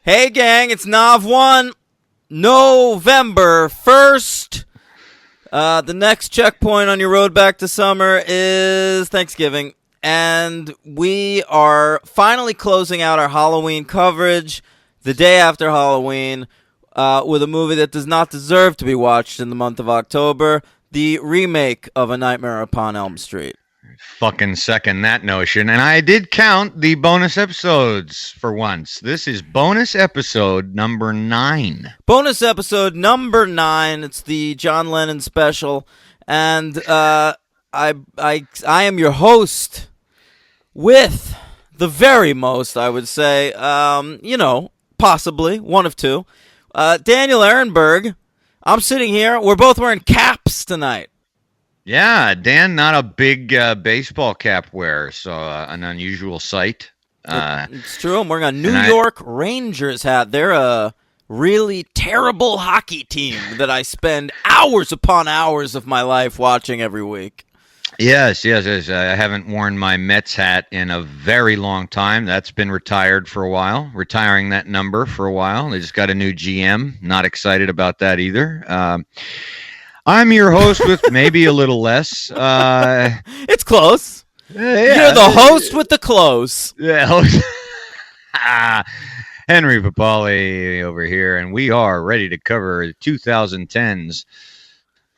Hey, gang, it's Nav1, November 1st. The next checkpoint on your road back to summer is Thanksgiving, and we are finally closing out our Halloween coverage the day after Halloween with a movie that does not deserve to be watched in the month of October, the remake of A Nightmare Upon Elm Street. Fucking second that notion. And I did count the bonus episodes for once. This is bonus episode number 9. Bonus episode number 9. It's the John Lennon special. And I am your host with the very most, I would say, possibly one of two. Daniel Ehrenberg. I'm sitting here. We're both wearing caps tonight. Yeah, Dan, not a big baseball cap wearer, so an unusual sight. It's true. I'm wearing a New York Rangers hat. They're a really terrible hockey team that I spend hours upon hours of my life watching every week. Yes. I haven't worn my Mets hat in a very long time. That's been retired for a while, retiring that number for a while. They just got a new GM. Not excited about that either. I'm your host with maybe a little less. It's close. Yeah. You're the host with the close. Yeah, Henry Papali over here, and we are ready to cover 2010's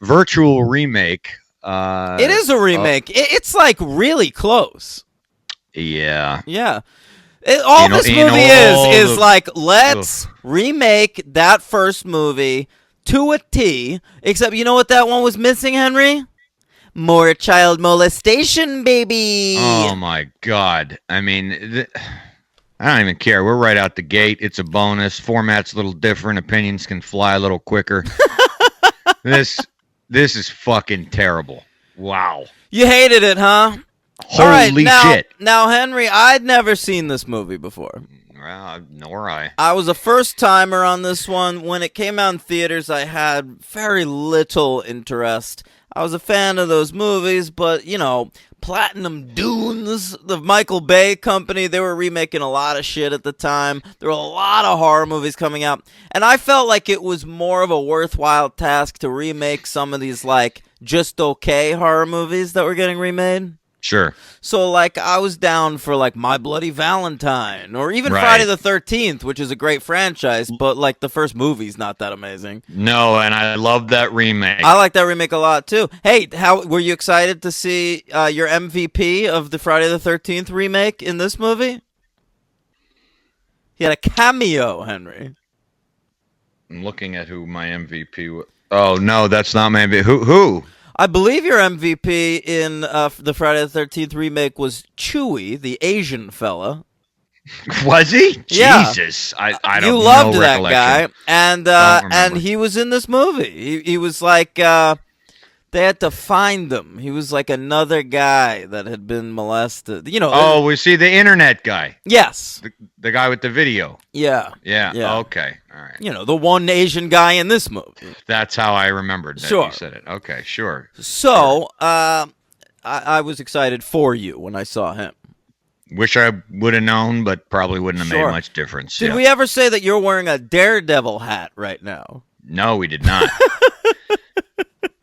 virtual remake. It is a remake. It's like really close. Yeah. All this movie is like, let's remake that first movie to a T, except you know what that one was missing, Henry? More child molestation, baby. Oh, my God. I mean, I don't even care. We're right out the gate. It's a bonus. Format's a little different. Opinions can fly a little quicker. This is fucking terrible. Wow. You hated it, huh? Holy shit. Now, Henry, I'd never seen this movie before. Nor I. I was a first-timer on this one. When it came out in theaters, I had very little interest. I was a fan of those movies, but, Platinum Dunes, the Michael Bay company, they were remaking a lot of shit at the time. There were a lot of horror movies coming out. And I felt like it was more of a worthwhile task to remake some of these, just okay horror movies that were getting remade. Sure. So, I was down for, My Bloody Valentine, or even Friday the 13th, which is a great franchise, but, the first movie's not that amazing. No, and I love that remake. I like that remake a lot, too. Hey, how were you excited to see your MVP of the Friday the 13th remake in this movie? He had a cameo, Henry. I'm looking at who my MVP was. Oh, no, that's not my MVP. Who? I believe your MVP in the Friday the 13th remake was Chewie, the Asian fella. Was he? Yeah. Jesus, I don't know. You loved that guy, and he was in this movie. He was they had to find him. He was like another guy that had been molested. Oh, we see the internet guy. Yes, the guy with the video. Yeah. Okay, all right. The one Asian guy in this movie. That's how I remembered that you said it. Okay, sure. So, I was excited for you when I saw him. Wish I would have known, but probably wouldn't have made much difference. Did we ever say that you're wearing a Daredevil hat right now? No, we did not.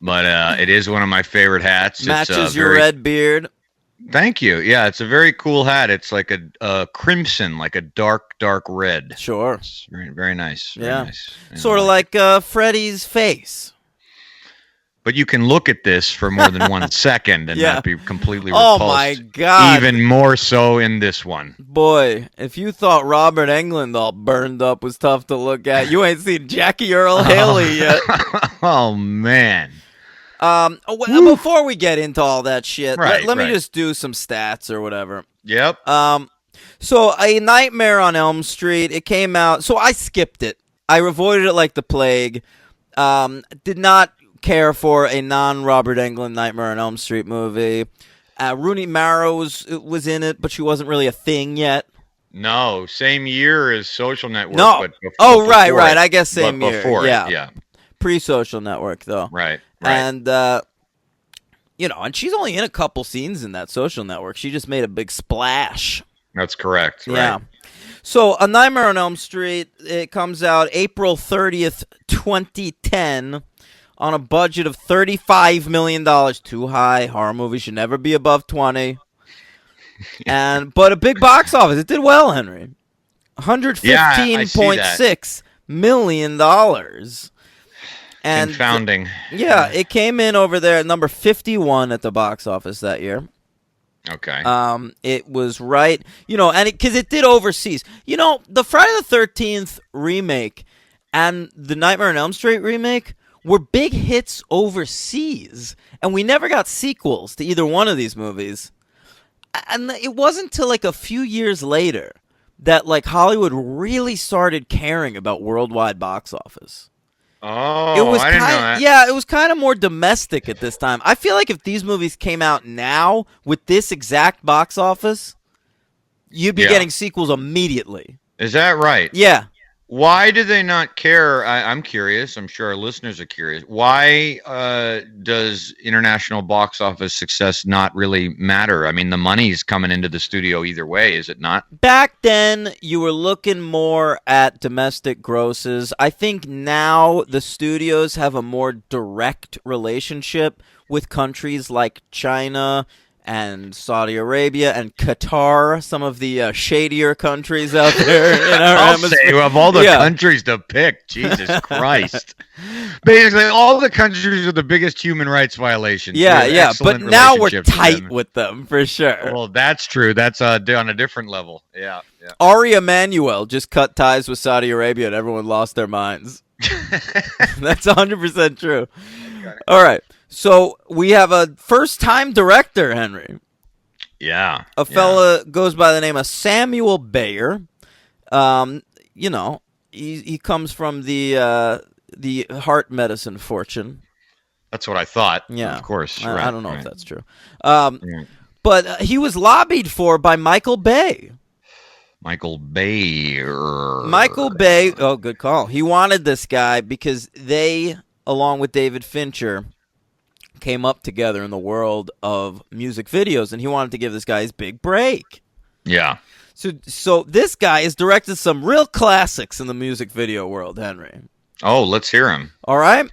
But it is one of my favorite hats. Matches your red beard. Thank you. Yeah, it's a very cool hat. It's like a crimson, like a dark red. Sure. It's very, very nice. Very nice. Sort of like Freddy's face. But you can look at this for more than 1 second and not be completely repulsed. Oh, my God. Even more so in this one. Boy, if you thought Robert Englund all burned up was tough to look at, you ain't seen Jackie Earl Haley yet. Oh, man. Before we get into all that shit, let me just do some stats or whatever. Yep. So A Nightmare on Elm Street, it came out. So I skipped it. I avoided it like the plague. Did not care for a non-Robert Englund Nightmare on Elm Street movie. Rooney Mara was in it, but she wasn't really a thing yet. No, same year as Social Network. No. But right. I guess same year. Before yeah. Pre-Social Network, though. Right. And, and she's only in a couple scenes in that Social Network. She just made a big splash. That's correct. Right. Yeah. So, A Nightmare on Elm Street, it comes out April 30th, 2010, on a budget of $35 million. Too high. Horror movies should never be above 20. But a big box office. It did well, Henry. $115.6 million. And confounding. Yeah, it came in over there at number 51 at the box office that year. Okay. It was right, and because it did overseas. The Friday the 13th remake and the Nightmare on Elm Street remake were big hits overseas, and we never got sequels to either one of these movies. And it wasn't until like a few years later that like Hollywood really started caring about worldwide box office. Oh, it was I didn't know that. Yeah, it was kind of more domestic at this time. I feel like if these movies came out now with this exact box office, you'd be getting sequels immediately. Is that right? Yeah. Why do they not care? I'm curious. I'm sure our listeners are curious. Why does international box office success not really matter? I mean, the money's coming into the studio either way, is it not? Back then, you were looking more at domestic grosses. I think now the studios have a more direct relationship with countries like China and Saudi Arabia and Qatar, some of the shadier countries out there in our hemisphere. Say, of all the countries to pick, Jesus Christ. Basically, all the countries with the biggest human rights violations. Yeah, but now we're tight with them, for sure. Well, that's true. That's on a different level. Yeah. Ari Emanuel just cut ties with Saudi Arabia and everyone lost their minds. That's 100% true. All right. So we have a first-time director, Henry. Yeah. A fella goes by the name of Samuel Bayer. He comes from the heart medicine fortune. That's what I thought. Yeah. Of course. I don't know if that's true. But he was lobbied for by Michael Bay. Michael Bay. Oh, good call. He wanted this guy because they, along with David Fincher, came up together in the world of music videos, and he wanted to give this guy his big break. Yeah. So this guy has directed some real classics in the music video world, Henry. Oh, let's hear him. All right.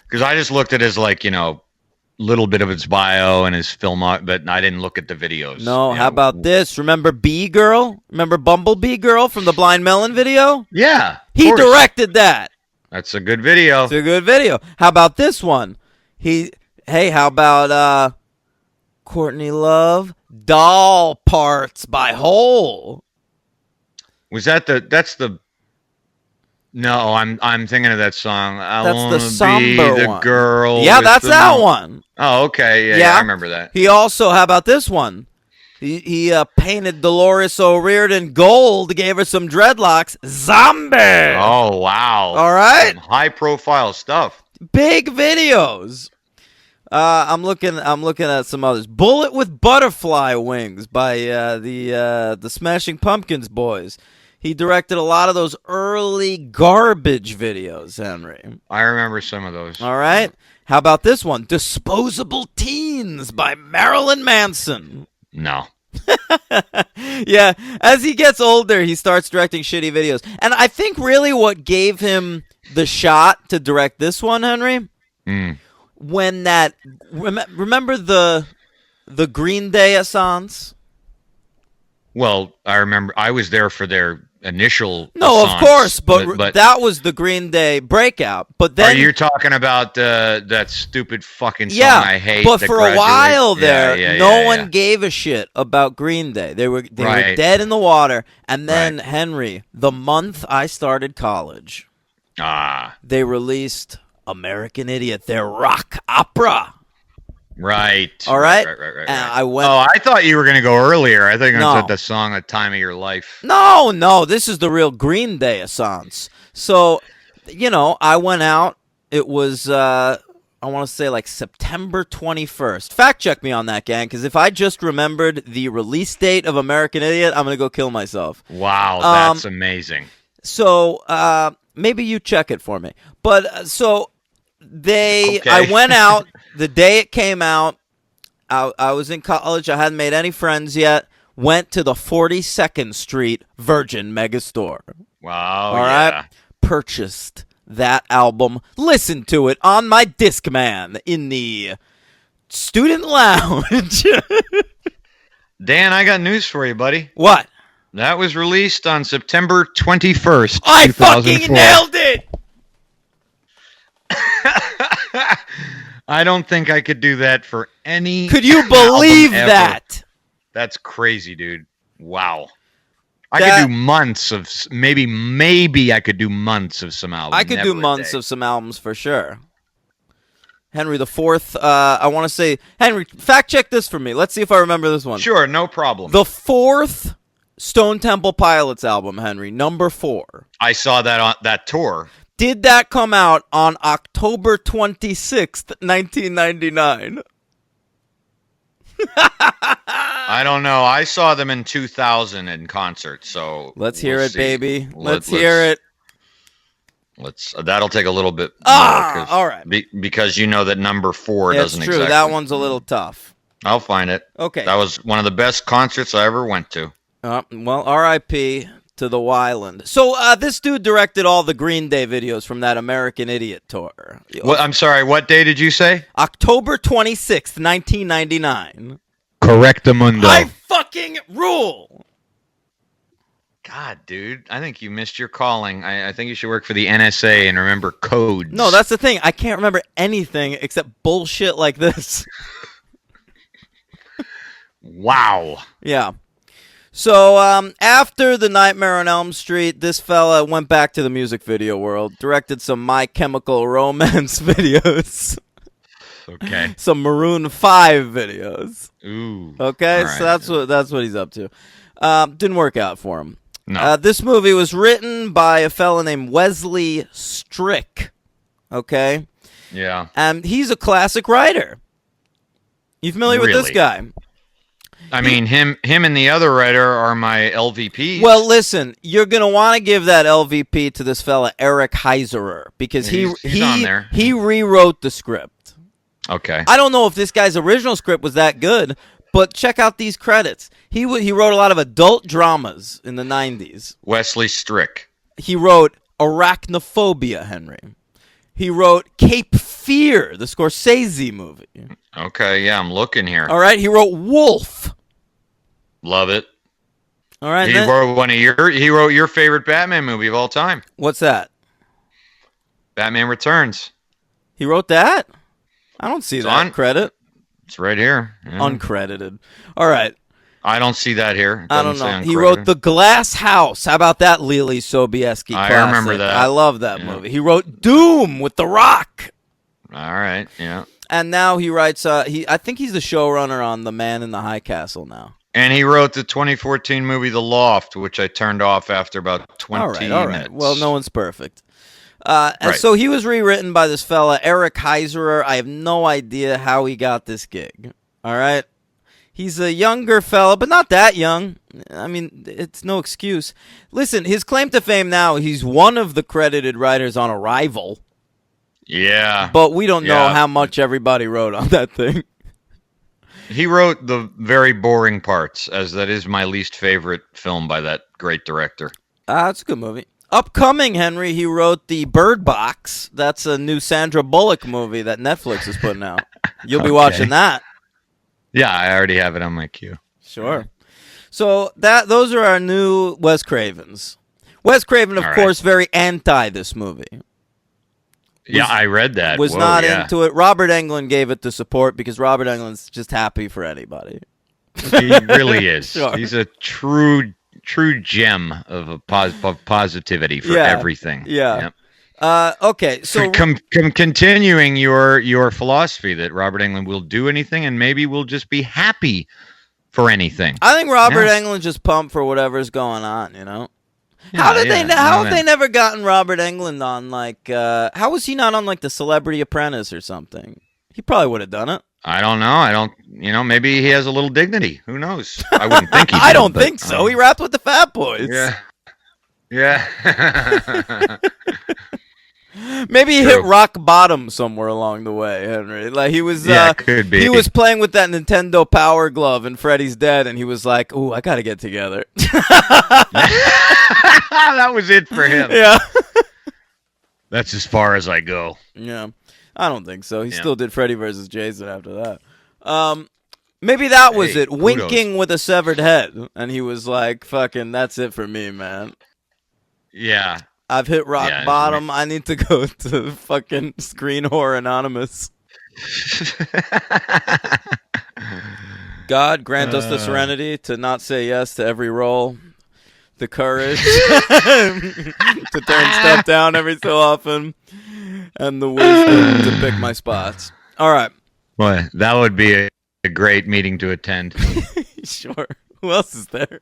Because I just looked at his, little bit of his bio and his film, but I didn't look at the videos. No, how about this? Remember Bee Girl? Remember Bumblebee Girl from the Blind Melon video? Yeah. He directed that. That's a good video. It's a good video. How about this one? How about Courtney Love? Doll Parts by Hole. Was that's the No, I'm thinking of that song. That's the somber one. Girl. Yeah, that's that one. Oh, okay. Yeah, I remember that. He also, how about this one? He painted Dolores O'Riordan gold, gave her some dreadlocks. Zombie. Oh, wow. All right. Some high-profile stuff. Big videos. I'm looking at some others. Bullet with Butterfly Wings by the Smashing Pumpkins boys. He directed a lot of those early garbage videos, Henry. I remember some of those. All right. How about this one? Disposable Teens by Marilyn Manson. No. Yeah. As he gets older, he starts directing shitty videos. And I think really what gave him the shot to direct this one, Henry, when that... Remember the Green Day Essence? Well, I remember I was there for their initial No, songs, of course, but that was the Green Day breakout. But then you're talking about that stupid fucking song I hate. But for a while there, no one gave a shit about Green Day. They were dead in the water. And then Henry, the month I started college, they released American Idiot, their rock opera. Right. All right. Right. I went. Oh, I thought you were going to go earlier. I think I said the song "The Time of Your Life." No. This is the real Green Day Essence. So, I went out. It was, I want to say like September 21st. Fact check me on that, gang, because if I just remembered the release date of American Idiot, I'm going to go kill myself. Wow, that's amazing. So, maybe you check it for me. But, I went out the day it came out. I was in college. I hadn't made any friends yet. went to the 42nd Street Virgin Megastore. Wow. All right? Purchased that album, listened to it on my Discman in the student lounge. Dan, I got news for you, buddy. What? That was released on September 21st, I 2004. fucking nailed it! I don't think I could do that for any. Could you believe album ever. that? That's crazy, dude. Wow. I could do months of maybe I could do months of some albums. I could do months of some albums for sure. Henry the Fourth. I want to say, Henry, fact check this for me. Let's see if I remember this one. Sure, no problem. The fourth Stone Temple Pilots album, Henry, number 4. I saw that on that tour. Did that come out on October 26th, 1999? I don't know. I saw them in 2000 in concert, so let's hear it, see. baby. Let's hear it. That'll take a little bit more. All right. Because you know that number 4 doesn't true. exactly. That one's a little tough. I'll find it. Okay. That was one of the best concerts I ever went to. Well, R.I.P. to the Wyland. So this dude directed all the Green Day videos from that American Idiot tour. I'm sorry, what day did you say? October 26th, 1999. Correctamundo. I fucking rule! God, dude, I think you missed your calling. I think you should work for the NSA and remember codes. No, that's the thing. I can't remember anything except bullshit like this. Wow. Yeah. So after The Nightmare on Elm Street, this fella went back to the music video world, directed some My Chemical Romance videos. Okay. Some Maroon 5 videos. Ooh. Okay, right. so that's what he's up to. Didn't work out for him. No. This movie was written by a fella named Wesley Strick. Okay? Yeah. And he's a classic writer. You familiar with this guy? I mean, him and the other writer are my LVPs. Well, listen, you're going to want to give that LVP to this fella, Eric Heiserer, because he's on there. He rewrote the script. Okay. I don't know if this guy's original script was that good, but check out these credits. He wrote a lot of adult dramas in the 90s. Wesley Strick. He wrote Arachnophobia, Henry. He wrote Cape Fear, the Scorsese movie. Okay, yeah, I'm looking here. All right, he wrote Wolf. Love it. All right, He wrote your favorite Batman movie of all time. What's that? Batman Returns. He wrote that? I don't see that credit. It's right here. Yeah. Uncredited. All right. I don't see that here. I don't know. He wrote The Glass House. How about that, Lily Sobieski classic? I remember that. I love that movie. He wrote Doom with The Rock. All right, yeah. And now he writes. I think he's the showrunner on The Man in the High Castle now. And he wrote the 2014 movie The Loft, which I turned off after about 20 all right. minutes. Well, no one's perfect. And so he was rewritten by this fella, Eric Heiserer. I have no idea how he got this gig. All right? He's a younger fella, but not that young. I mean, it's no excuse. Listen, his claim to fame now, he's one of the credited writers on Arrival. Yeah. But we don't know how much everybody wrote on that thing. He wrote the very boring parts, as that is my least favorite film by that great director. It's a good movie. Upcoming, Henry, he wrote The Bird Box. That's a new Sandra Bullock movie that Netflix is putting out. You'll be watching that. Yeah, I already have it on my queue. Sure. So those are our new Wes Cravens. Wes Craven, of course, very anti this movie. Yeah, I read that. Was not into it. Robert Englund gave it the support because Robert Englund's just happy for anybody. He really is. Sure. He's a true gem of positivity for everything. Yeah. Yep. Okay, so continuing your philosophy that Robert Englund will do anything and maybe will just be happy for anything. I think Robert Englund just pumped for whatever's going on, you know. How have they never gotten Robert Englund on how was he not on like the Celebrity Apprentice or something? He probably would have done it. I don't know. Maybe he has a little dignity. Who knows? I wouldn't think he did. I don't think so. He rapped with the Fat Boys. Yeah. Maybe he True. hit rock bottom somewhere along the way, Henry. Like he was, could be. He was playing with that Nintendo Power Glove, and Freddy's dead, and he was like, "Ooh, I gotta get together." That was it for him. Yeah. That's as far as I go. Yeah, I don't think so. He still did Freddy versus Jason after that. Maybe that was it. Kudos. Winking with a severed head, and he was like, "Fucking, that's it for me, man. Yeah. I've hit rock Yeah, bottom. I need to go to fucking Screen Whore Anonymous." God grant us the serenity to not say yes to every role, the courage to turn stuff down every so often, and the wisdom to pick my spots. All right. Boy, that would be a great meeting to attend. Sure. Who else is there?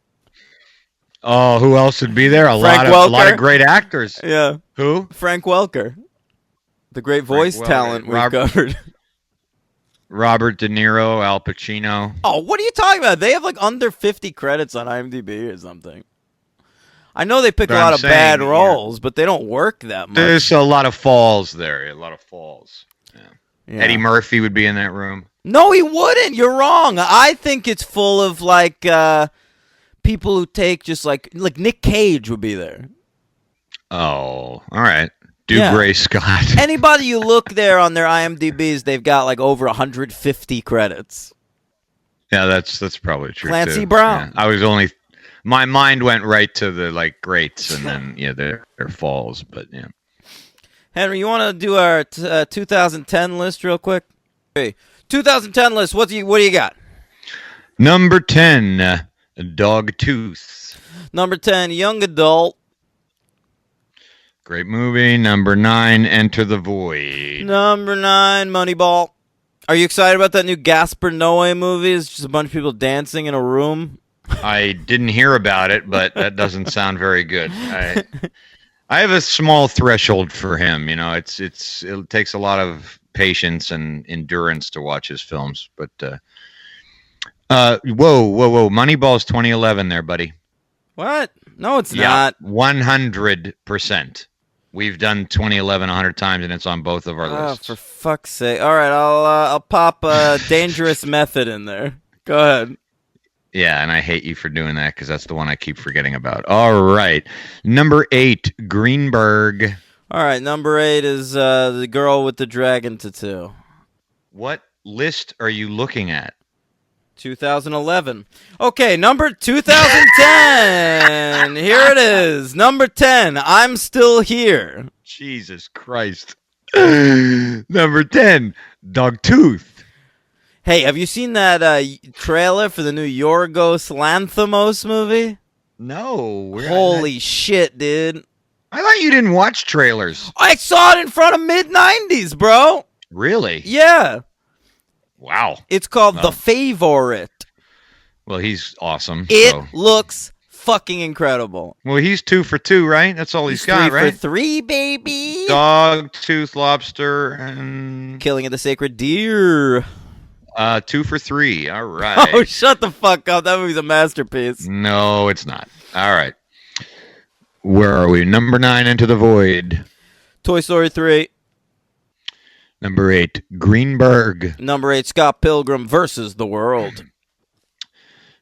Oh, who else would be there? A Frank lot Welker? of great actors. Yeah. Who? Frank Welker. The great voice Welker. talent we've covered. Robert De Niro, Al Pacino. Oh, what are you talking about? They have like under 50 credits on IMDb or something. I know they pick But a lot I'm of bad saying, roles, but they don't work that much. There's a lot of falls there. A lot of falls. Yeah. Yeah. Eddie Murphy would be in that room. No, he wouldn't. You're wrong. I think it's full of like people who take just like Nick Cage would be there. Oh, all right. Do Yeah. Gray Scott. Anybody you look there on their IMDb's, they've got like over 150 credits. Yeah, that's probably true. Clancy too. Brown. Yeah. My mind went right to the like greats, and then their falls. But yeah. Henry, you want to do our 2010 list real quick? Hey, 2010 list. What do you got? Number 10, Dogtooth. Number 10, Young Adult. Great movie. Number 9, Enter the Void. Number 9, Moneyball. Are you excited about that new Gaspar Noé movie? It's just a bunch of people dancing in a room. I didn't hear about it, but that doesn't sound very good. I have a small threshold for him. It takes a lot of patience and endurance to watch his films. But whoa, Moneyball's 2011 there, buddy. What? No, it's not. 100%. We've done 2011 100 times, and it's on both of our lists. For fuck's sake! All right, I'll pop a Dangerous Method in there. Go ahead. Yeah, and I hate you for doing that because that's the one I keep forgetting about. All right, number 8, Greenberg. All right, number 8 is the girl with the dragon tattoo. What list are you looking at? 2011. Okay, number 2010. Here it is. Number 10, I'm Still Here. Jesus Christ. Number 10, Dogtooth. Hey, have you seen that trailer for the new Yorgos Lanthimos movie? No. Holy shit, dude. I thought you didn't watch trailers. I saw it in front of mid-90s, bro. Really? Yeah. Wow. It's called The Favorite. Well, he's awesome. It looks fucking incredible. Well, he's 2 for 2, right? That's all he's got, 3 right? for 3, baby. Dogtooth, lobster, and Killing of the Sacred Deer. 2 for 3. All right. Oh, shut the fuck up. That movie's a masterpiece. No, it's not. All right. Where are we? Number 9, Into the Void. Toy Story 3. Number 8, Greenberg. Number 8, Scott Pilgrim versus the World.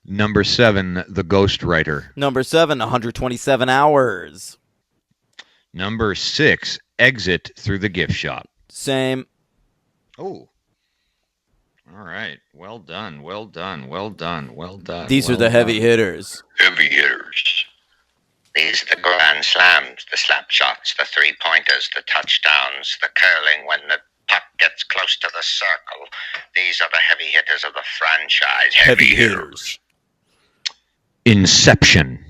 Number 7, The Ghostwriter. Number 7, 127 Hours. Number 6, Exit Through the Gift Shop. Same. Oh. All right. Well done. Well done. Well done. Well done. These are the heavy hitters. Heavy hitters. These are the grand slams, the slap shots, the three-pointers, the touchdowns, the curling when the puck gets close to the circle. These are the heavy hitters of the franchise. Heavy hitters. Inception.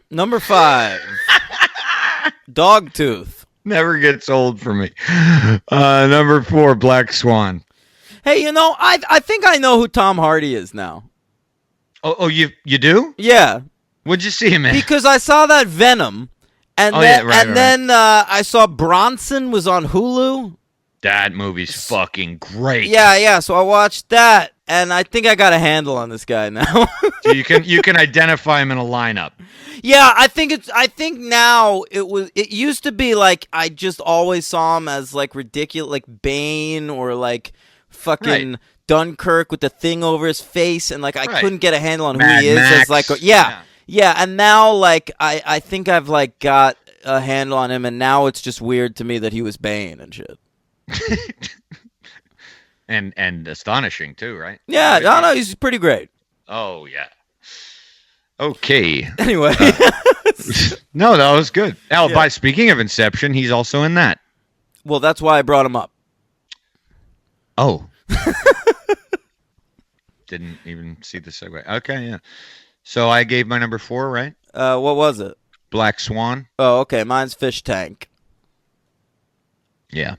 Number 5, Dogtooth. Never gets old for me. Number 4, Black Swan. Hey, I think I know who Tom Hardy is now. Oh, you do? Yeah. What'd you see him in? Because I saw that Venom, and then I saw Bronson was on Hulu. That movie's fucking great. Yeah. So I watched that, and I think I got a handle on this guy now. So you can identify him in a lineup. Yeah, I think now it used to be like I just always saw him as like ridiculous, like Bane or like fucking Dunkirk with the thing over his face, and like I couldn't get a handle on who Mad he is Max. as like yeah, and now like I think I've like got a handle on him, and now it's just weird to me that he was Bane and shit. and astonishing too, right? Yeah, no, he's pretty great. Oh yeah. Okay. Anyway, No, that was good. By speaking of Inception, he's also in that. well, that's why I brought him up. Oh. Didn't even see the segue. Okay, yeah. So I gave my number 4, right? What was it? Black Swan. Oh, okay. Mine's Fish Tank. Yeah.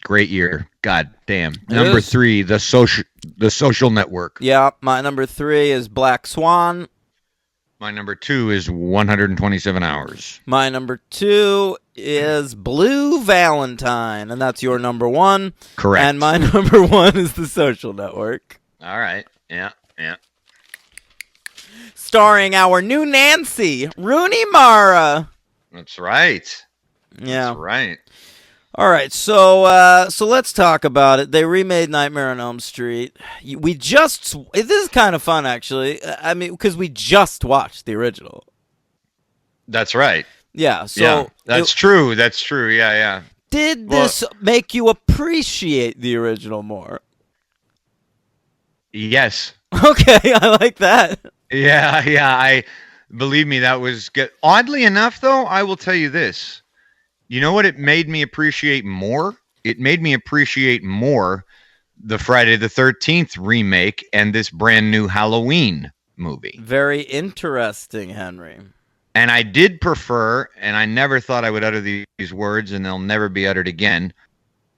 Great year. God damn. Number 3, the social network. Yeah, my number 3 is Black Swan. My number 2 is 127 Hours. My number 2 is Blue Valentine, and that's your number 1. Correct. And my number 1 is The Social Network. All right. Yeah. Starring our new Nancy, Rooney Mara. That's right. Yeah. That's right. All right, so let's talk about it. They remade Nightmare on Elm Street. This is kind of fun, actually. I mean, because we just watched the original. That's right. Yeah, so... That's true. That's true. Yeah. Did this make you appreciate the original more? Yes. Okay, I like that. Yeah. I believe me, that was good. Oddly enough, though, I will tell you this. You know what it made me appreciate more? It made me appreciate more the Friday the 13th remake and this brand new Halloween movie. Very interesting, Henry. And I did prefer, and I never thought I would utter these words, and they'll never be uttered again.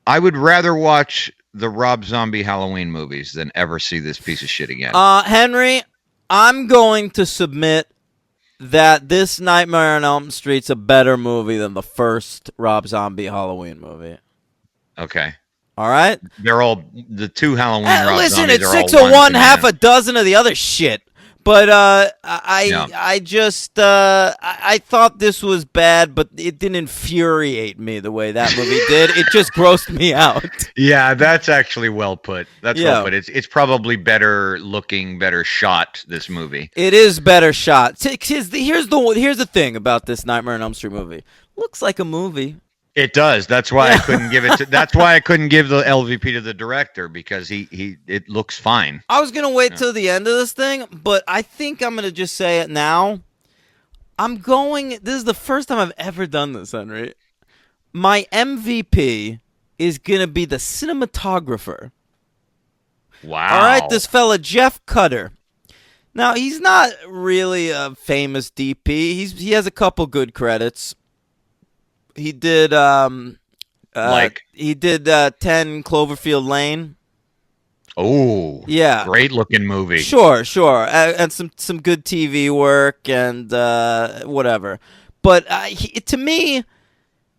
I would rather watch the Rob Zombie Halloween movies than ever see this piece of shit again. Henry, I'm going to submit that this Nightmare on Elm Street's a better movie than the first Rob Zombie Halloween movie. Okay. All right? They're all, the two Halloween Rob listen, Zombies it's are 6 all of one, to half me. a dozen of the other shit. But I thought this was bad, but it didn't infuriate me the way that movie did. It just grossed me out. Yeah, that's actually well put. That's Yeah. well put. It's probably better looking, better shot, this movie. It is better shot. Here's the thing about this Nightmare on Elm Street movie. Looks like a movie. It does. That's why I couldn't give it to, that's why I couldn't give the LVP to the director, because it looks fine. I was going to wait till the end of this thing, but I think I'm going to just say it now. This is the first time I've ever done this, Henry. My MVP is going to be the cinematographer. Wow. All right, this fella, Jeff Cutter. Now, he's not really a famous DP. He has a couple good credits. He did 10 Cloverfield Lane. Oh, yeah, great looking movie. Sure, and some good TV work and whatever. But to me,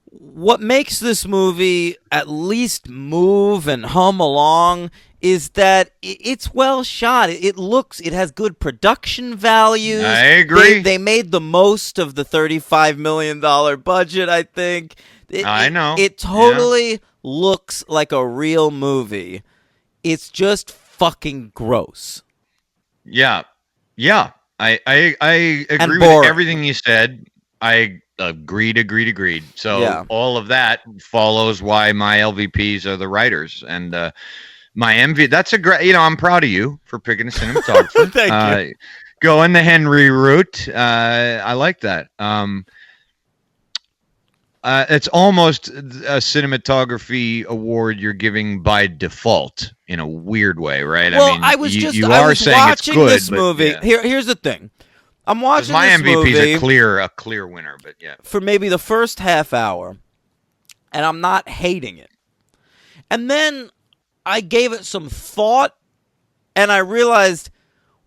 what makes this movie at least move and hum along is that it's well shot. It has good production values. I agree. They made the most of the $35 million budget, I think. I know. It totally looks like a real movie. It's just fucking gross. Yeah. I agree with boring. everything you said. I agreed. So all of that follows why my LVPs are the writers. And my MV, that's a great, I'm proud of you for picking a cinematographer. Thank you. Going the Henry route. I like that. It's almost a cinematography award you're giving by default in a weird way, right? Well, I was saying watching it's good, this but, movie. yeah. Here's the thing. I'm watching my this MVP movie is a clear winner, but yeah. for maybe the first half hour, and I'm not hating it. And then I gave it some thought, and I realized,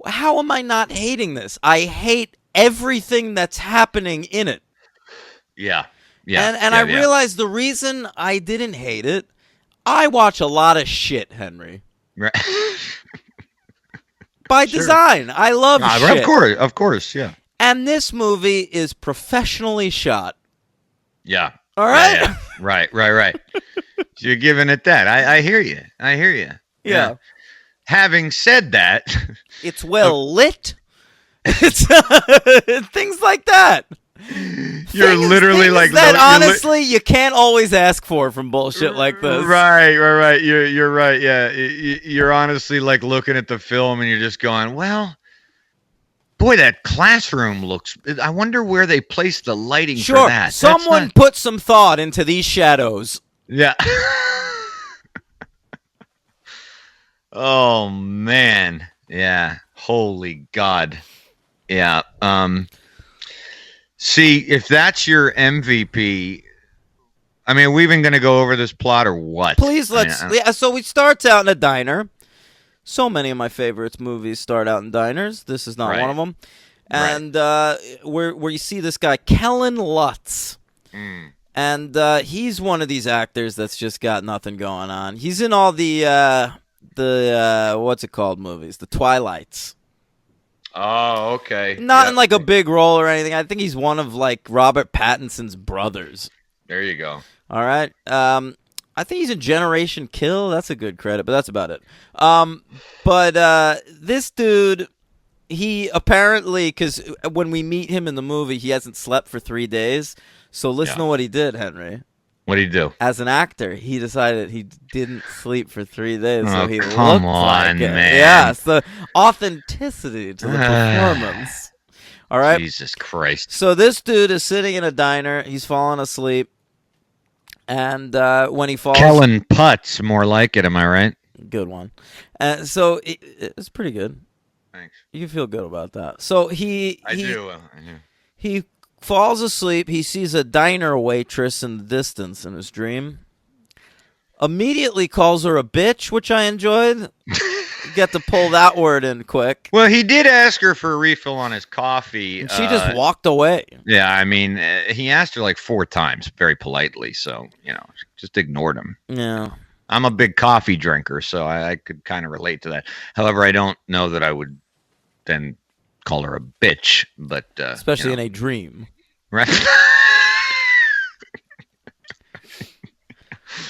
how am I not hating this? I hate everything that's happening in it. Yeah. I realized the reason I didn't hate it, I watch a lot of shit, Henry. Right. By Sure. design. I love shit. Of course, yeah. And this movie is professionally shot. Yeah. All right? Yeah. Right. So you're giving it that. I hear you. Yeah. Having said that, It's well lit. It's things like that. you're literally things like that. Honestly, you can't always ask for from bullshit like this. Right. You're right. Yeah, you're honestly like looking at the film and you're just going, well, boy, that classroom looks. I wonder where they placed the lighting Sure, for that. someone put some thought into these shadows. Yeah. Oh man. Yeah. Holy God. Yeah. See, if that's your MVP, I mean, are we even going to go over this plot or what? Please, let's. Yeah, so it starts out in a diner. So many of my favorites movies start out in diners. This is not Right. one of them. And where you see this guy, Kellen Lutz. And he's one of these actors that's just got nothing going on. He's in all the what's it called movies? The Twilights. Oh, okay. Not in like a big role or anything. I think he's one of like Robert Pattinson's brothers. There you go. All right. I think he's in Generation Kill. That's a good credit, but that's about it. But this dude, he apparently, because when we meet him in the movie, he hasn't slept for 3 days. So listen to what he did, Henry. What did he do? As an actor, he decided he didn't sleep for 3 days, so he come looked on, like it. man. Yeah, it's the authenticity to the performance. All right. Jesus Christ. So this dude is sitting in a diner. He's falling asleep. And when he falls... Kellen Putz, more like it, am I right? Good one. So it's pretty good. Thanks. You can feel good about that. So I he do. He falls asleep. He sees a diner waitress in the distance in his dream. Immediately calls her a bitch, which I enjoyed. Get to pull that word in quick. Well, he did ask her for a refill on his coffee. And she just walked away. Yeah, I mean, he asked her like 4 times, very politely. So, just ignored him. Yeah. I'm a big coffee drinker, so I could kind of relate to that. However, I don't know that I would then call her a bitch, but especially in a dream. Right.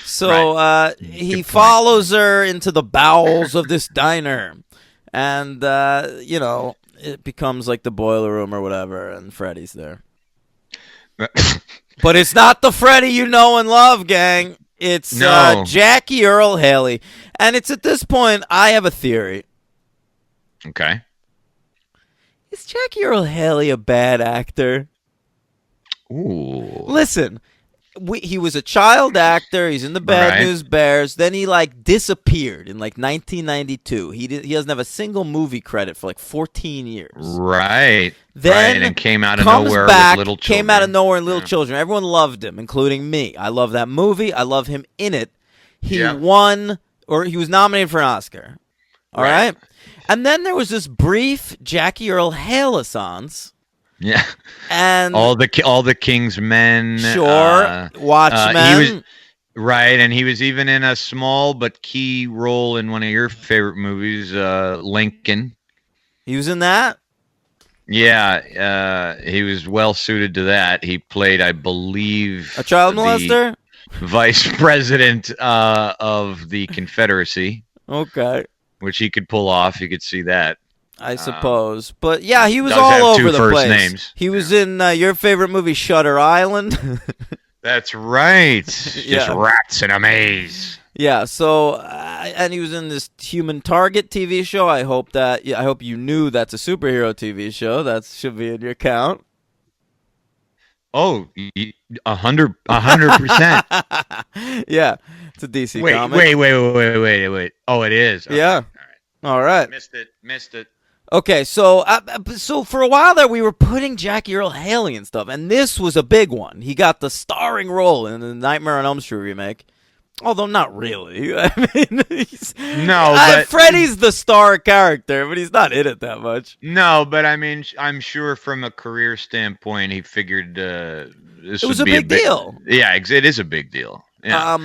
So he follows her into the bowels of this diner, and it becomes like the boiler room or whatever, and Freddy's there. But it's not the Freddy you know and love, gang. It's Jackie Earle Haley, and it's at this point I have a theory. Okay. Is Jackie Earle Haley a bad actor? Ooh. Listen, he was a child actor. He's in the Bad News Bears. Then he disappeared in 1992. He doesn't have a single movie credit for 14 years. Right. Then and came out of nowhere back, with Little Children. Came out of nowhere in Little Children. Everyone loved him, including me. I love that movie. I love him in it. He won, or he was nominated for an Oscar. All right. And then there was this brief Jackie Earle Haley-sance. Yeah, and all the King's Men. Sure, Watchmen. He was right, and he was even in a small but key role in one of your favorite movies, Lincoln. He was in that. Yeah, he was well suited to that. He played, I believe, a child molester, vice president of the Confederacy. Okay, which he could pull off. You could see that. I suppose. But yeah, he was all over the place. Names. He was in your favorite movie, Shutter Island. That's right. Just rats in a maze. Yeah, so and he was in this Human Target TV show. I hope you knew that's a superhero TV show. That should be in your count. Oh, 100%. Yeah, it's a DC comic. Wait. Oh, it is. Okay. Yeah. All right. Missed it. Okay, so for a while there, we were putting Jackie Earle Haley and stuff, and this was a big one. He got the starring role in the Nightmare on Elm Street remake, although not really. I mean, but Freddy's the star character, but he's not in it that much. No, but I mean, I'm sure from a career standpoint, he figured this was would be a big deal. Yeah, it is a big deal. Yeah.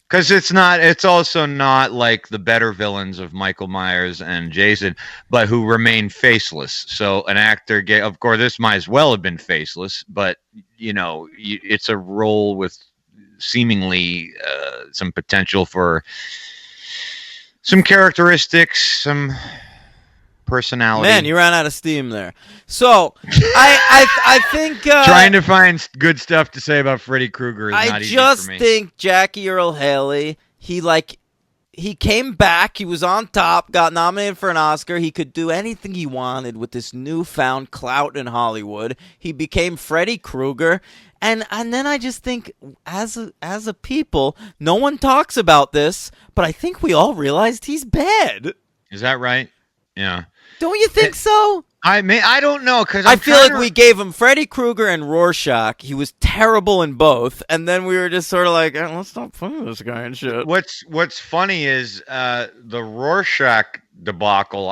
Because it's also not like the better villains of Michael Myers and Jason, but who remain faceless. So an actor, of course, this might as well have been faceless, but it's a role with seemingly some potential for some characteristics, some personality. Man, you ran out of steam there. So I think trying to find good stuff to say about Freddy Krueger is not easy for me. I just think Jackie Earle Haley, he came back, he was on top, got nominated for an Oscar. He could do anything he wanted with this newfound clout in Hollywood. He became Freddy Krueger. And then I just think, as a people, no one talks about this, but I think we all realized he's bad. Is that right? Yeah. Don't you think so? I don't know, because I feel like we gave him Freddy Krueger and Rorschach. He was terrible in both, and then we were just sort of like, let's stop playing this guy and shit. What's funny is the Rorschach debacle.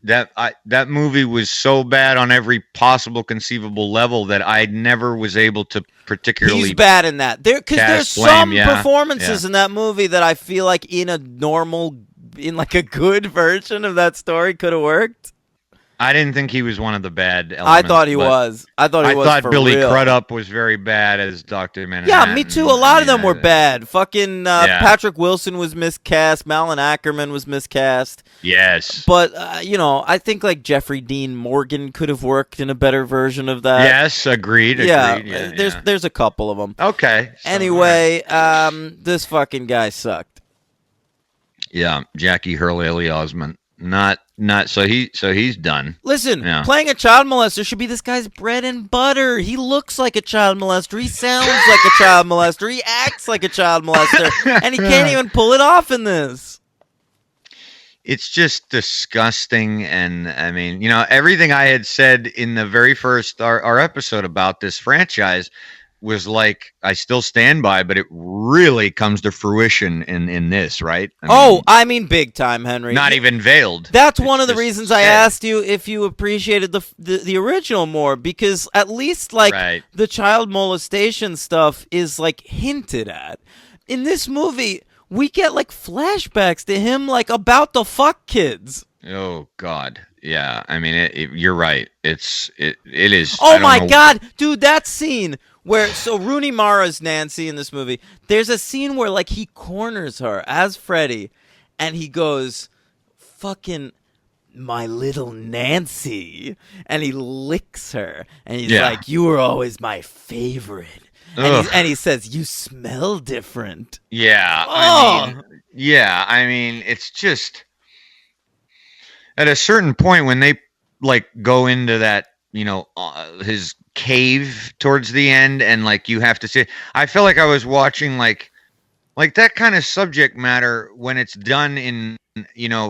That movie was so bad on every possible conceivable level that I never was able to particularly. He's bad in that. There's some performances in that movie that I feel like in a good version of that story could have worked. I didn't think he was one of the bad elements. I thought he was. I thought Billy real. Crudup was very bad as Dr. Manhattan. Yeah, me too. A lot of them were bad. Fucking Patrick Wilson was miscast. Malin Ackerman was miscast. Yes. But, I think like Jeffrey Dean Morgan could have worked in a better version of that. Yes, agreed. There's a couple of them. Okay. Anyway, this fucking guy sucked. Yeah, Jackie Earle Haley Osment. Not so he's done. Listen, playing a child molester should be this guy's bread and butter. He looks like a child molester. He sounds like a child molester. He acts like a child molester. And he can't even pull it off in this. It's just disgusting. And I mean, everything I had said in the very first our episode about this franchise was like, I still stand by, but it really comes to fruition in this, right? I mean big time, Henry. Not even veiled. That's one of the reasons I asked you if you appreciated the original more, because at least the child molestation stuff is like hinted at. In this movie, we get like flashbacks to him like about to fuck kids. Oh God. Yeah. I mean, you're right. It is. Oh my God, dude, that scene where Rooney Mara's Nancy in this movie. There's a scene where like he corners her as Freddy, and he goes, "Fucking my little Nancy," and he licks her, and he's like, "You were always my favorite." And he says, "You smell different." Yeah. Oh. I mean, it's just at a certain point when they like go into that, his cave towards the end, and like you have to see, I feel like I was watching like that kind of subject matter when it's done in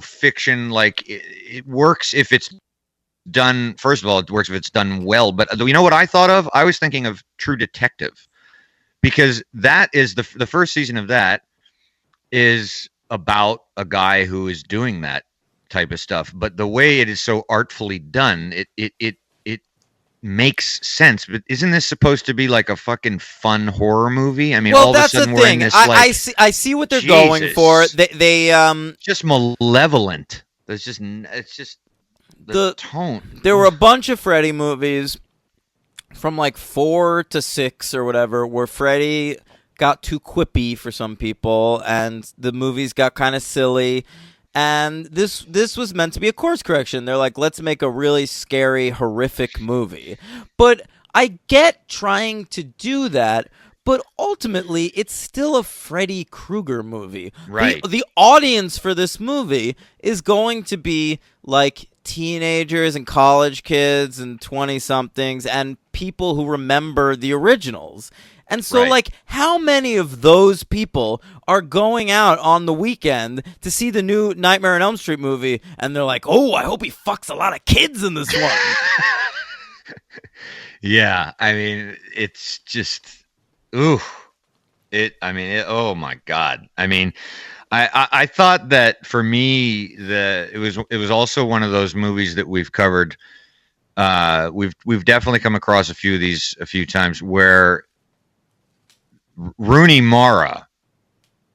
fiction. Like it works if it's done. First of all, it works if it's done well. But you know what I thought of? I was thinking of True Detective, because that is the first season of that is about a guy who is doing that type of stuff. But the way it is so artfully done, it makes sense. But isn't this supposed to be like a fucking fun horror movie? I mean, all of a sudden we're in this I see what they're going for. They just malevolent. It's just the tone. There were a bunch of Freddy movies from like 4 to 6 or whatever where Freddy got too quippy for some people and the movies got kind of silly. And this was meant to be a course correction. They're like, let's make a really scary, horrific movie. But I get trying to do that, but ultimately, it's still a Freddy Krueger movie. Right. The audience for this movie is going to be like teenagers and college kids and 20-somethings and people who remember the originals. And so, like, how many of those people are going out on the weekend to see the new Nightmare on Elm Street movie, and they're like, oh, I hope he fucks a lot of kids in this one? Yeah, I mean, it's just, oh my God. I mean, I thought that for me, it was also one of those movies that we've covered. We've definitely come across a few of these a few times where Rooney Mara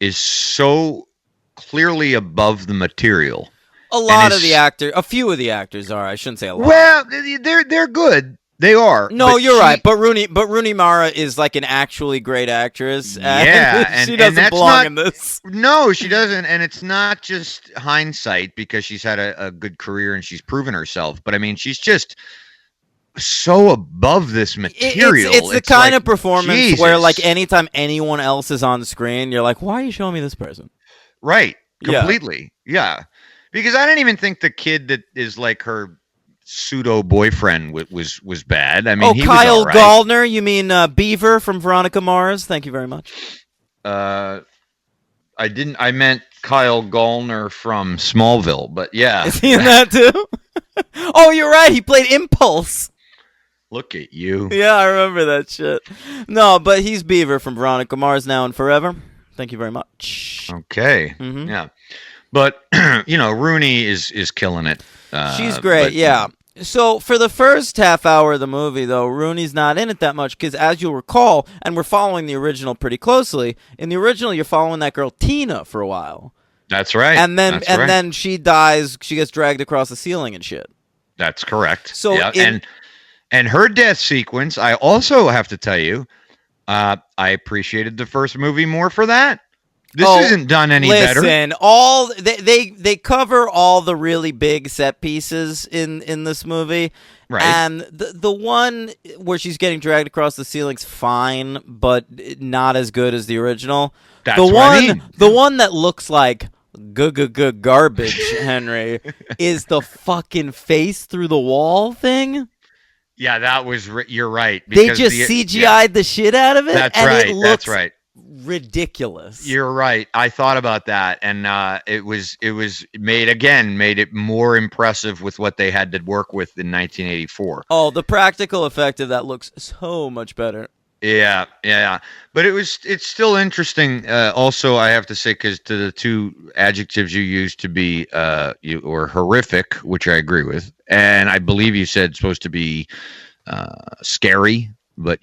is so clearly above the material. A few of the actors are. I shouldn't say a lot. Well, they're good. They are. No, you're right. But Rooney Mara is like an actually great actress. Yeah, she doesn't belong in this. No, she doesn't, and it's not just hindsight because she's had a good career and she's proven herself. But I mean, she's just so above this material. It's the kind of performance Jesus. where, like, anytime anyone else is on the screen, you're like, why are you showing me this person? Right. Completely. Yeah. Because I didn't even think the kid that is like her pseudo boyfriend was bad. I mean, he Kyle was all right. Gallner. You mean Beaver from Veronica Mars? Thank you very much. I didn't. I meant Kyle Gallner from Smallville, but yeah. Is he in that too? Oh, you're right. He played Impulse. Look at you. Yeah, I remember that shit. No, but he's Beaver from Veronica Mars now and forever. Thank you very much. Okay. Mm-hmm. Yeah. But Rooney is killing it. She's great, yeah. So for the first half hour of the movie, though, Rooney's not in it that much because, as you'll recall, and we're following the original pretty closely. In the original, you're following that girl Tina for a while. That's right. And then she dies. She gets dragged across the ceiling and shit. That's correct. So and her death sequence, I also have to tell you, I appreciated the first movie more for that. This isn't done any better. Listen, they cover all the really big set pieces in this movie. Right. And the one where she's getting dragged across the ceiling's fine, but not as good as the original. That's what I mean. The one that looks like garbage, Henry, is the fucking face through the wall thing. Yeah, that was. You're right. They just CGI'd the shit out of it. That's and right. It looks That's right. Ridiculous. You're right. I thought about that, and it was made it more impressive with what they had to work with in 1984. Oh, the practical effect of that looks so much better. Yeah. But it's still interesting. Also, I have to say, because to the two adjectives you used to be you were horrific, which I agree with, and I believe you said supposed to be scary, but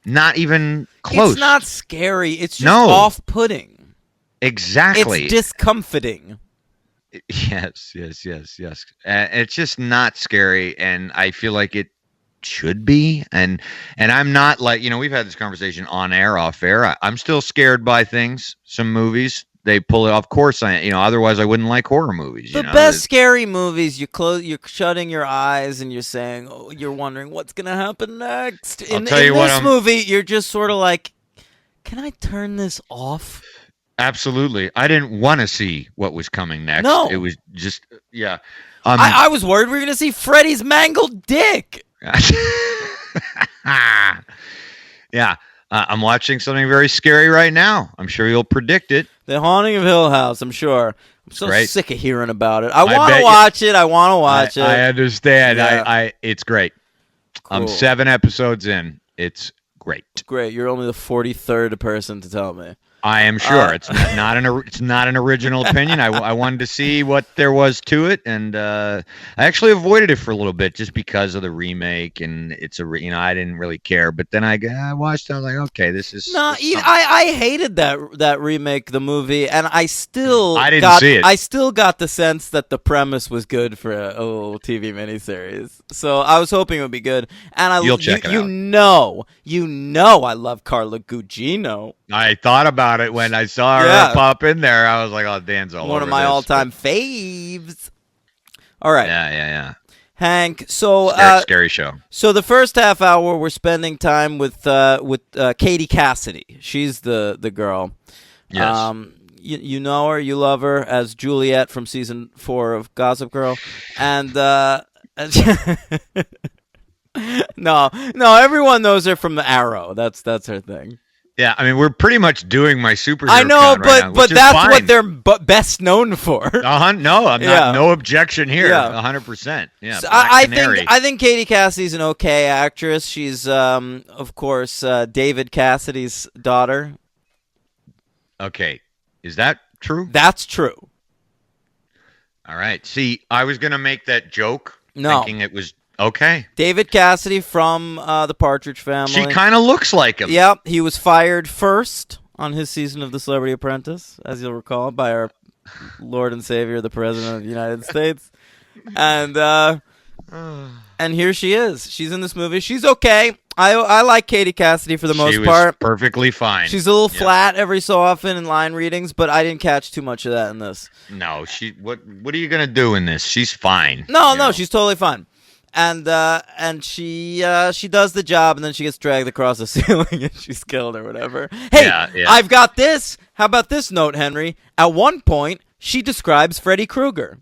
not even close. It's not scary. It's just off-putting. Exactly. It's discomforting. Yes. It's just not scary, and I feel like it should be. And I'm not like, we've had this conversation on air, off air. I'm still scared by things. Some movies, they pull it off course. Otherwise I wouldn't like horror movies. The best scary movies, you're shutting your eyes and you're saying, you're wondering what's going to happen next. In this movie, you're just sort of like, can I turn this off? Absolutely. I didn't want to see what was coming next. No. It was just, yeah. I was worried we were going to see Freddy's mangled dick. Yeah. I'm watching something very scary right now. I'm sure you'll predict it. The Haunting of Hill House, I'm sure. I'm so sick of hearing about it. I want to watch it. I understand. Yeah. It's great. Cool. I'm 7 episodes in. It's great. Great. You're only the 43rd person to tell me. I am sure it's not an original opinion. I wanted to see what there was to it, and I actually avoided it for a little bit just because of the remake, and I didn't really care. But then I watched it. I was like, okay, this is I hated that remake, the movie, and I didn't see it. I still got the sense that the premise was good for a little TV miniseries, so I was hoping it would be good. And you'll check it out. You know, I love Carla Gugino. I thought about it when I saw her pop in there. I was like, "Oh, Dan's all over one of my all-time faves." All right, yeah. Hank. So scary show. So the first half hour, we're spending time with Katie Cassidy. She's the girl. Yes. You know her, you love her as Juliet from season 4 of Gossip Girl, and no, everyone knows her from the Arrow. That's her thing. Yeah, I mean, we're pretty much doing my superhero. I know, count but that's fine. What they're best known for. No, I'm not. No objection here. 100%. Yeah. So I think Katie Cassidy's an okay actress. She's, of course, David Cassidy's daughter. Okay, is that true? That's true. All right. See, I was gonna make that joke, thinking it was. Okay. David Cassidy from the Partridge Family. She kind of looks like him. Yep, he was fired first on his season of The Celebrity Apprentice, as you'll recall, by our Lord and Savior, the President of the United States. And here she is. She's in this movie. She's okay. I like Katie Cassidy for the most part. Perfectly fine. She's a little flat every so often in line readings, but I didn't catch too much of that in this. No, what are you gonna do in this? She's fine. No, she's totally fine. And she does the job, and then she gets dragged across the ceiling and she's killed or whatever. Hey, I've got this. How about this note, Henry? At one point, she describes Freddy Krueger.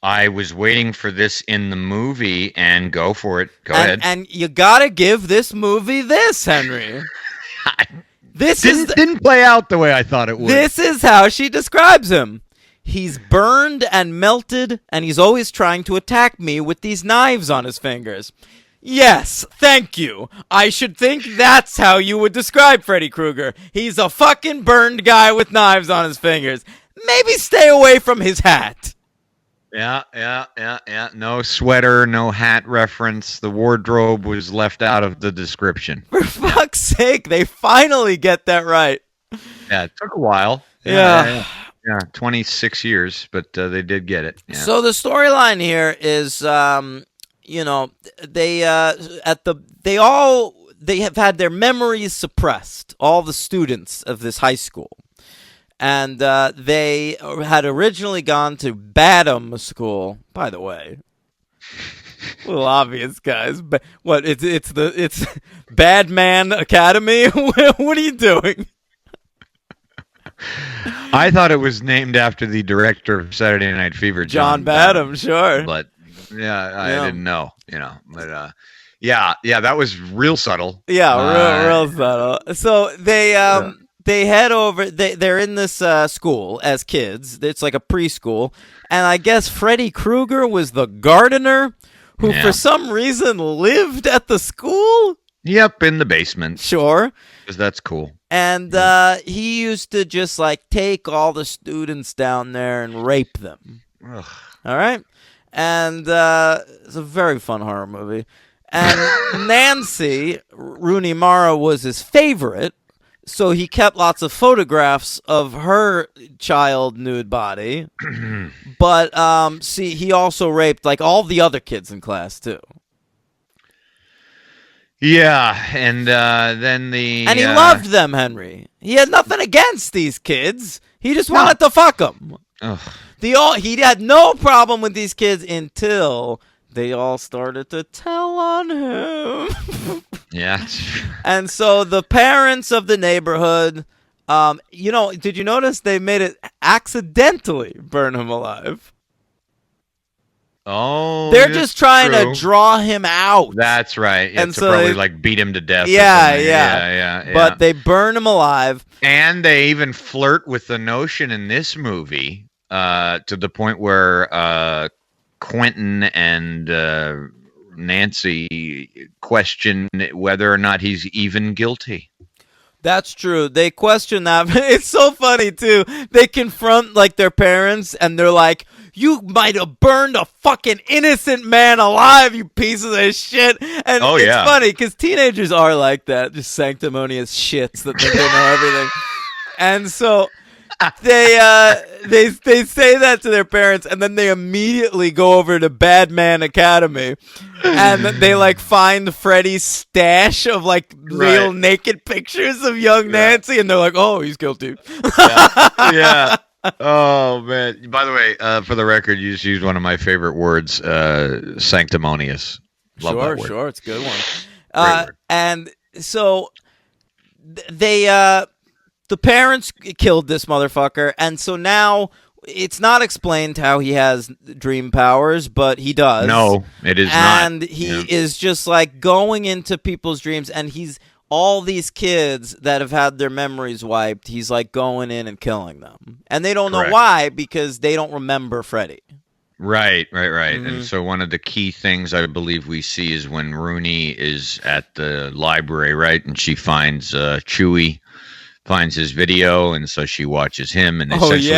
I was waiting for this in the movie, and go for it. Go ahead. And you gotta give this movie this, Henry. This didn't play out the way I thought it would. This is how she describes him. He's burned and melted, and he's always trying to attack me with these knives on his fingers. Yes, thank you. I should think that's how you would describe Freddy Krueger. He's a fucking burned guy with knives on his fingers. Maybe stay away from his hat. Yeah. No sweater, no hat reference. The wardrobe was left out of the description. For fuck's sake, they finally get that right. Yeah, it took a while. Yeah, 26 years, but they did get it. Yeah. So the storyline here is, they have had their memories suppressed. All the students of this high school. And they had originally gone to Badham School, by the way. A little obvious, guys. But what? It's Badman Academy. What are you doing? I thought it was named after the director of Saturday Night Fever, John Badham. Sure, but I didn't know. But that was real subtle. Yeah, real subtle. So they They head over. They're in this school as kids. It's like a preschool, and I guess Freddy Krueger was the gardener who, for some reason, lived at the school. Yep, in the basement. Sure, because that's cool. And he used to just take all the students down there and rape them. Ugh. All right, and it's a very fun horror movie. And Nancy Rooney Mara was his favorite. So he kept lots of photographs of her child nude body. But, he also raped, all the other kids in class, too. Yeah, and then And he loved them, Henry. He had nothing against these kids. He just wanted to fuck them. He had no problem with these kids until they all started to tell on him. Yeah. And so the parents of the neighborhood, did you notice they made it accidentally burn him alive? Oh, they're just trying to draw him out. That's right. Yeah, and so so probably beat him to death. Yeah. But they burn him alive. And they even flirt with the notion in this movie to the point where Quentin and Nancy question whether or not he's even guilty. That's true. They question that. It's so funny, too. They confront, their parents, and they're like, you might have burned a fucking innocent man alive, you pieces of shit. And it's funny, because teenagers are like that, just sanctimonious shits that think they know everything. And so they say that to their parents, and then they immediately go over to Badman Academy, and they find Freddy's stash of real naked pictures of young Nancy, and they're like, "Oh, he's guilty." Yeah. Oh man! By the way, for the record, you just used one of my favorite words, sanctimonious. Love that word. Sure, it's a good one. And so the parents killed this motherfucker, and so now it's not explained how he has dream powers, but he does. No, it is not. And he is just going into people's dreams, and he's all these kids that have had their memories wiped, he's going in and killing them. And they don't know why, because they don't remember Freddy. Right. Mm-hmm. And so one of the key things I believe we see is when Rooney is at the library, right? And she finds Chewie. Finds his video, and so she watches him, and essentially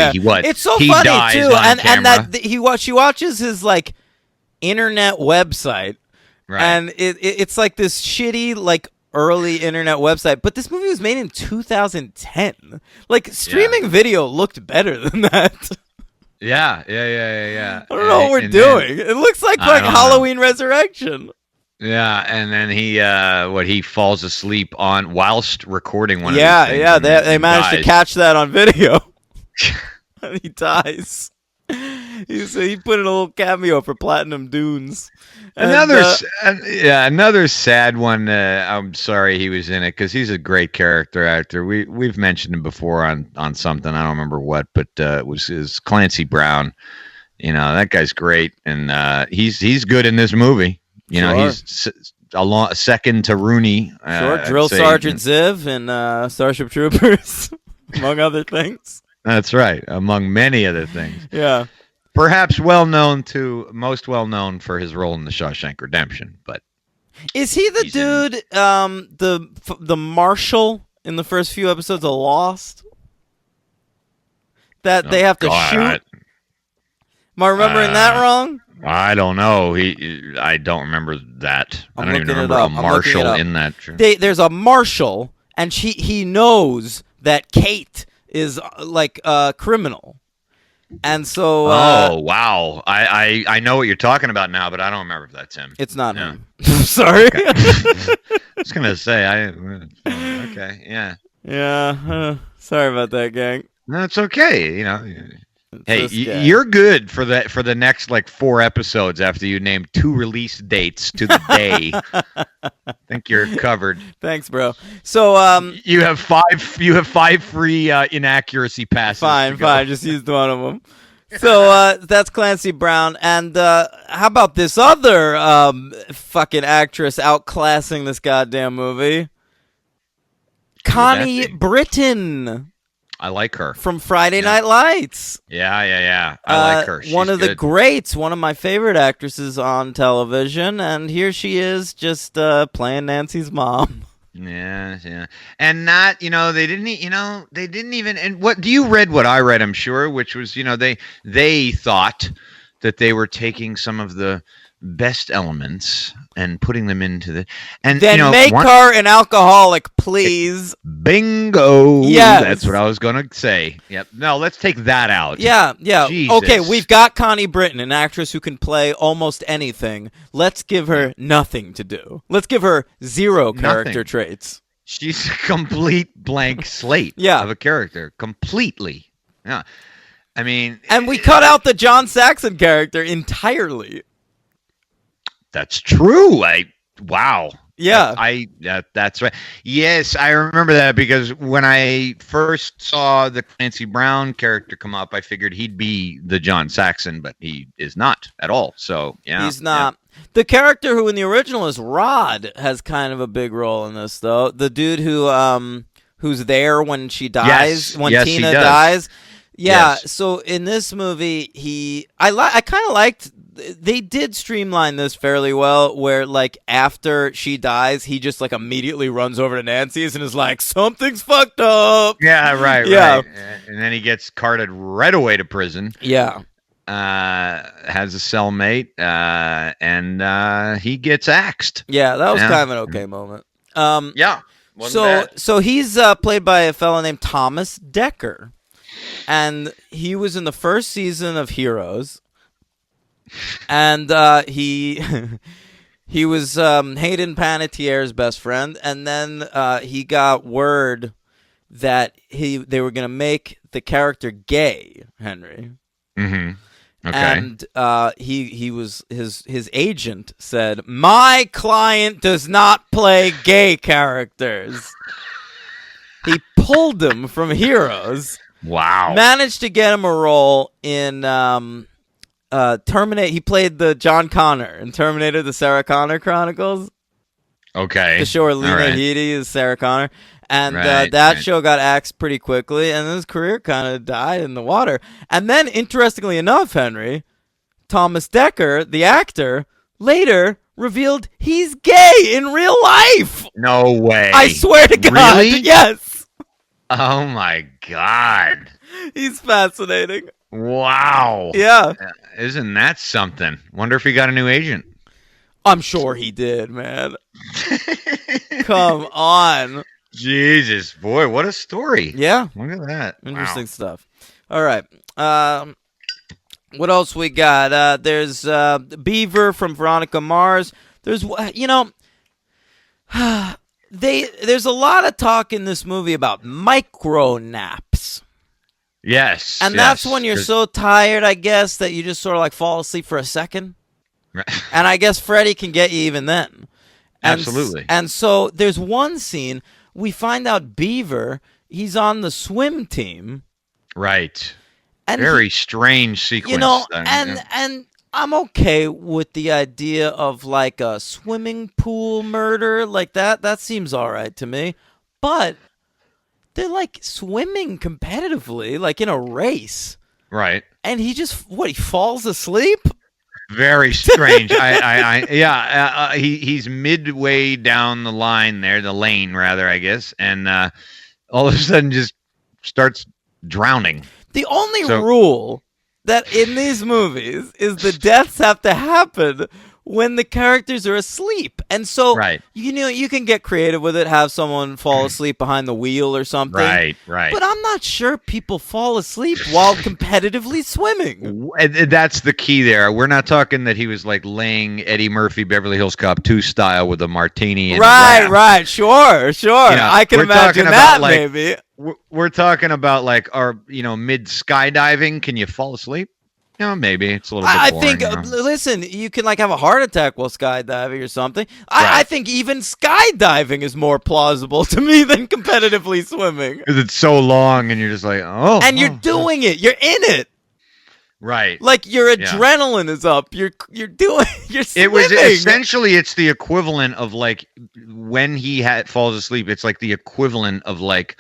it's so he funny dies too, on camera. And she watches his internet website, right? And it's this shitty early internet website, but this movie was made in 2010. Like, streaming video looked better than that. Yeah. I don't know what we're doing. It looks like Halloween Resurrection. Yeah, and then he falls asleep on whilst recording one of these things. Yeah, they managed to catch that on video. And he dies. He put in a little cameo for Platinum Dunes. And, another sad one. I'm sorry he was in it because he's a great character actor. We've mentioned him before on something, I don't remember what, but it was Clancy Brown. You know, that guy's great, and he's good in this movie. You know, he's a second to Rooney. Drill Sergeant Ziv in Starship Troopers, among other things. That's right, among many other things. Yeah. Perhaps most well known for his role in The Shawshank Redemption, but is he the dude, the marshal in the first few episodes of Lost that they have to shoot? Am I remembering that wrong? I don't know. I don't remember that. I don't even remember a marshal in that. There's a marshal, and he knows that Kate is like a criminal. And so wow, I know what you're talking about now, but I don't remember if that's him. It's not him. Sorry. I was gonna say okay, yeah. Sorry about that, gang. No, it's okay. You know, hey, you're good for the next like 4 episodes after you name 2 release dates to the day. I think you're covered. Thanks, bro. So you have 5 free inaccuracy passes. Fine. Just used one of them. So that's Clancy Brown, and how about this other fucking actress outclassing this goddamn movie? Connie Britton. I like her. From Friday Night Lights. Yeah. I like her. She's one of the greats, one of my favorite actresses on television, and here she is just playing Nancy's mom. Yeah. And not, they didn't even, and you read what I read, I'm sure, which was, they thought that they were taking some of the best elements and putting them into the and then make her an alcoholic, please. Bingo. Yes, that's what I was gonna say. Yep. No, let's take that out. Yeah. Jesus. Okay, we've got Connie Britton, an actress who can play almost anything. Let's give her nothing to do. Let's give her 0 character traits. She's a complete blank slate of a character. Completely. Yeah. I mean, and we cut out the John Saxon character entirely. That's true. Wow. Yeah. That's right. Yes, I remember that because when I first saw the Clancy Brown character come up, I figured he'd be the John Saxon, but he is not at all. So, yeah. He's not. Yeah. The character who in the original is Rod has kind of a big role in this, though. The dude who's there when she dies, when Tina dies. Yeah, so in this movie, I kind of liked. They did streamline this fairly well, where like after she dies, he just like immediately runs over to Nancy's and is like, "Something's fucked up." Yeah, right. And then he gets carted right away to prison. Yeah, has a cellmate, and he gets axed. Yeah, that was kind of an okay moment. Yeah. So he's played by a fellow named Thomas Dekker, and he was in the first season of Heroes. And he was Hayden Panettiere's best friend, and then he got word that they were going to make the character gay, Henry. Mm-hmm. Okay. And his agent said, "My client does not play gay characters." He pulled him from Heroes. Wow. Managed to get him a role in Terminator. He played the John Connor in Terminator: The Sarah Connor Chronicles. Okay. The show where Lena Headey is Sarah Connor. And that show got axed pretty quickly, and his career kind of died in the water. And then, interestingly enough, Henry, Thomas Dekker, the actor, later revealed he's gay in real life. No way. I swear to God. Really? Yes. Oh, my God. He's fascinating. Wow. Yeah. Isn't that something? Wonder if he got a new agent. I'm sure he did, man. Come on. Jesus, boy, what a story. Yeah. Look at that. Interesting Wow. stuff. All right. What else we got? There's Beaver from Veronica Mars. There's, there's a lot of talk in this movie about micro naps. Yes. And that's when you're so tired, I guess, that you just sort of like fall asleep for a second. And I guess Freddy can get you even then. Absolutely. And so there's one scene, we find out Beaver, he's on the swim team. Right. And very strange sequence. And I'm okay with the idea of like a swimming pool murder like that. That seems all right to me. But they're like swimming competitively, like in a race. Right. And he falls asleep? Very strange. He's midway down the line there, the lane rather, I guess, and all of a sudden just starts drowning. The only rule that in these movies is the deaths have to happen when the characters are asleep. And so, you can get creative with it, have someone fall asleep behind the wheel or something. Right. But I'm not sure people fall asleep while competitively swimming. That's the key there. We're not talking that he was like laying Eddie Murphy Beverly Hills Cop 2 style with a martini and right. Sure. I can imagine that maybe. We're talking about like mid skydiving. Can you fall asleep? Maybe it's a little bit boring. I think, listen, you can like have a heart attack while skydiving or something. I think even skydiving is more plausible to me than competitively swimming. Because it's so long and you're just like, and you're doing it. You're in it. Right. Like your adrenaline is up. You're swimming. It was essentially, it's the equivalent of like when he falls asleep. It's like the equivalent of like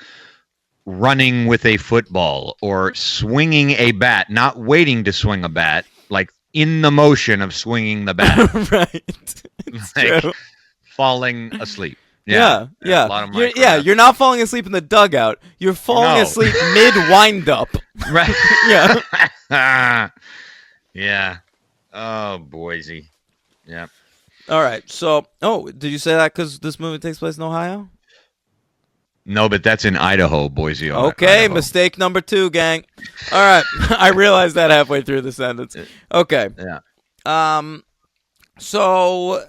running with a football or swinging a bat, not waiting to swing a bat, like in the motion of swinging the bat. Right. It's true. Falling asleep. Yeah. A lot of you're not falling asleep in the dugout. You're falling asleep mid wind up. Right. Yeah. Yeah. Oh, Boise. Yeah. All right. So, did you say that because this movie takes place in Ohio? No, but that's in Idaho, Boise. Okay, Idaho. Mistake number 2, gang. All right, I realized that halfway through the sentence. Okay. Yeah. So,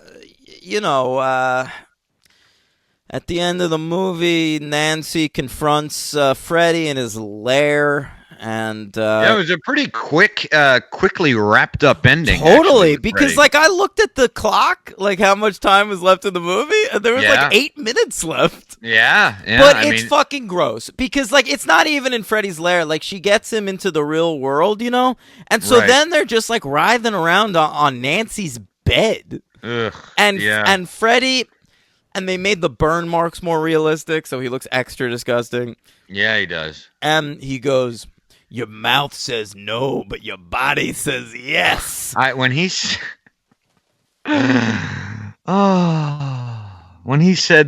at the end of the movie, Nancy confronts Freddy in his lair, and it was a pretty quickly wrapped up ending. Totally, because like I looked at the clock, like how much time was left in the movie, and there was like 8 minutes left. Yeah. But it's fucking gross because like it's not even in Freddy's lair. Like she gets him into the real world, and so then they're just like writhing around on Nancy's bed. Ugh, and Freddy. And they made the burn marks more realistic, so he looks extra disgusting. Yeah, he does. And he goes, "Your mouth says no, but your body says yes." When he said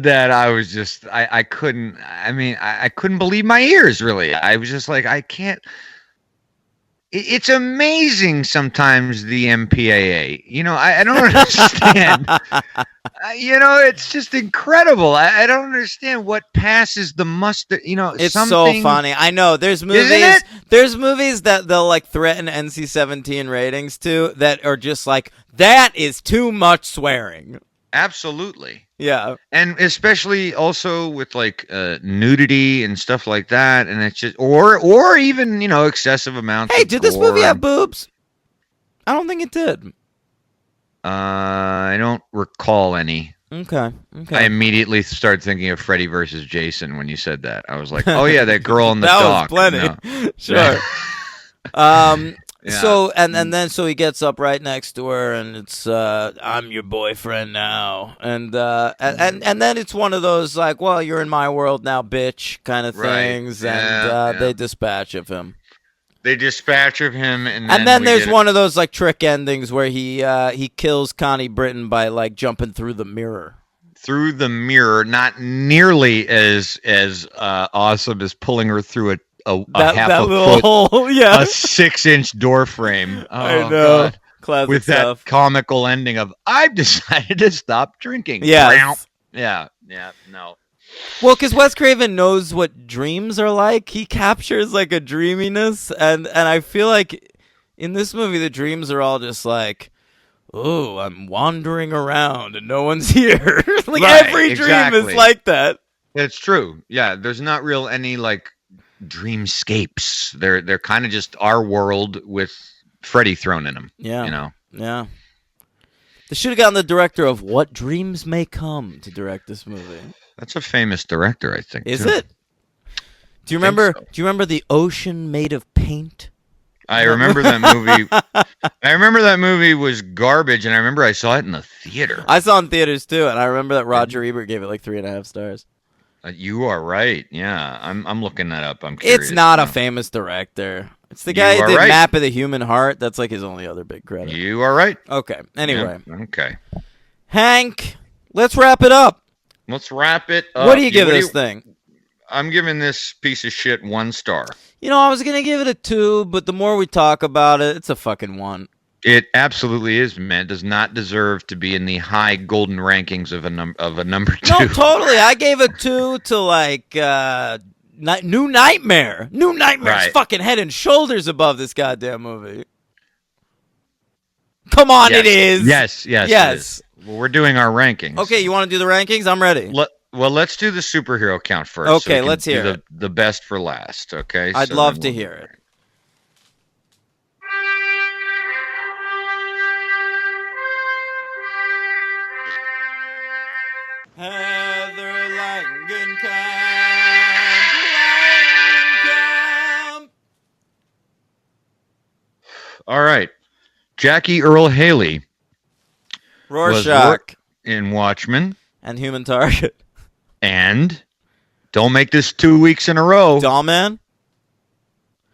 that, I was just, I couldn't. I mean, I couldn't believe my ears. Really, I was just like, I can't. It's amazing sometimes the MPAA. I don't understand. It's just incredible. I don't understand what passes the muster. It's so funny. I know there's movies. There's movies that they'll like threaten NC-17 ratings to that are just like that is too much swearing. Absolutely. Yeah. And especially also with like nudity and stuff like that, and it's just or even excessive amounts. Hey, of did this gore. movie have boobs? I don't think it did. I don't recall any. Okay. I immediately started thinking of Freddy versus Jason when you said that. I was like, oh yeah, that girl in the dock. That was plenty. Sure. Yeah. So then he gets up right next to her and it's I'm your boyfriend now and then it's one of those like, well, you're in my world now, bitch, kind of things. And they dispatch of him. And then there's one of those like trick endings where he kills Connie Britton by like jumping through the mirror. Through the mirror, not nearly as awesome as pulling her through a half a little foot, hole, yeah, a 6-inch door frame. Oh, I know. God. Classic with stuff. That comical ending of I've decided to stop drinking. Yes. Yeah, no. Well, because Wes Craven knows what dreams are like. He captures like a dreaminess, and I feel like in this movie the dreams are all just like, oh, I'm wandering around and no one's here. Like Right, every dream exactly. is like that. It's true. Yeah, there's not real any like dreamscapes. They're kind of just our world with Freddy thrown in them. Yeah, You know. yeah. They should have gotten the director of What Dreams May Come to direct this movie. That's a famous director, I think. Is too. it? Do you remember? so. Do you remember The Ocean Made of Paint? I remember that movie. I remember that movie was garbage, and I remember I saw it in the theater. I saw it in theaters too, and I remember that Roger Ebert gave it like 3.5 stars. You are right. Yeah, I'm looking that up. I'm curious. It's not a now. famous director. It's the guy You who are did right. Map of the Human Heart. That's like his only other big credit. You are right. Okay. Anyway, Yeah, okay. Hank, let's wrap it up. Let's wrap it up. What do you give this thing? I'm giving this piece of shit 1 star. You know, I was gonna give it a 2, but the more we talk about it, it's a fucking 1. It absolutely is, man. It does not deserve to be in the high golden rankings of a number 2. No, totally. I gave a 2 to like New Nightmare. New Nightmare's Right. fucking head and shoulders above this goddamn movie. Come on, Yes. it is. Yes. Yes. It is. Well, we're doing our rankings. Okay, you want to do the rankings? I'm ready. Well, let's do the superhero count first. Okay, we can let's hear do it. the best for last. Okay. I'd So love then to we'll- hear it. Heather Langenkamp. All right. Jackie Earl Haley Rorschach in Watchmen, and Human Target. and don't make this 2 weeks in a row. Dollman.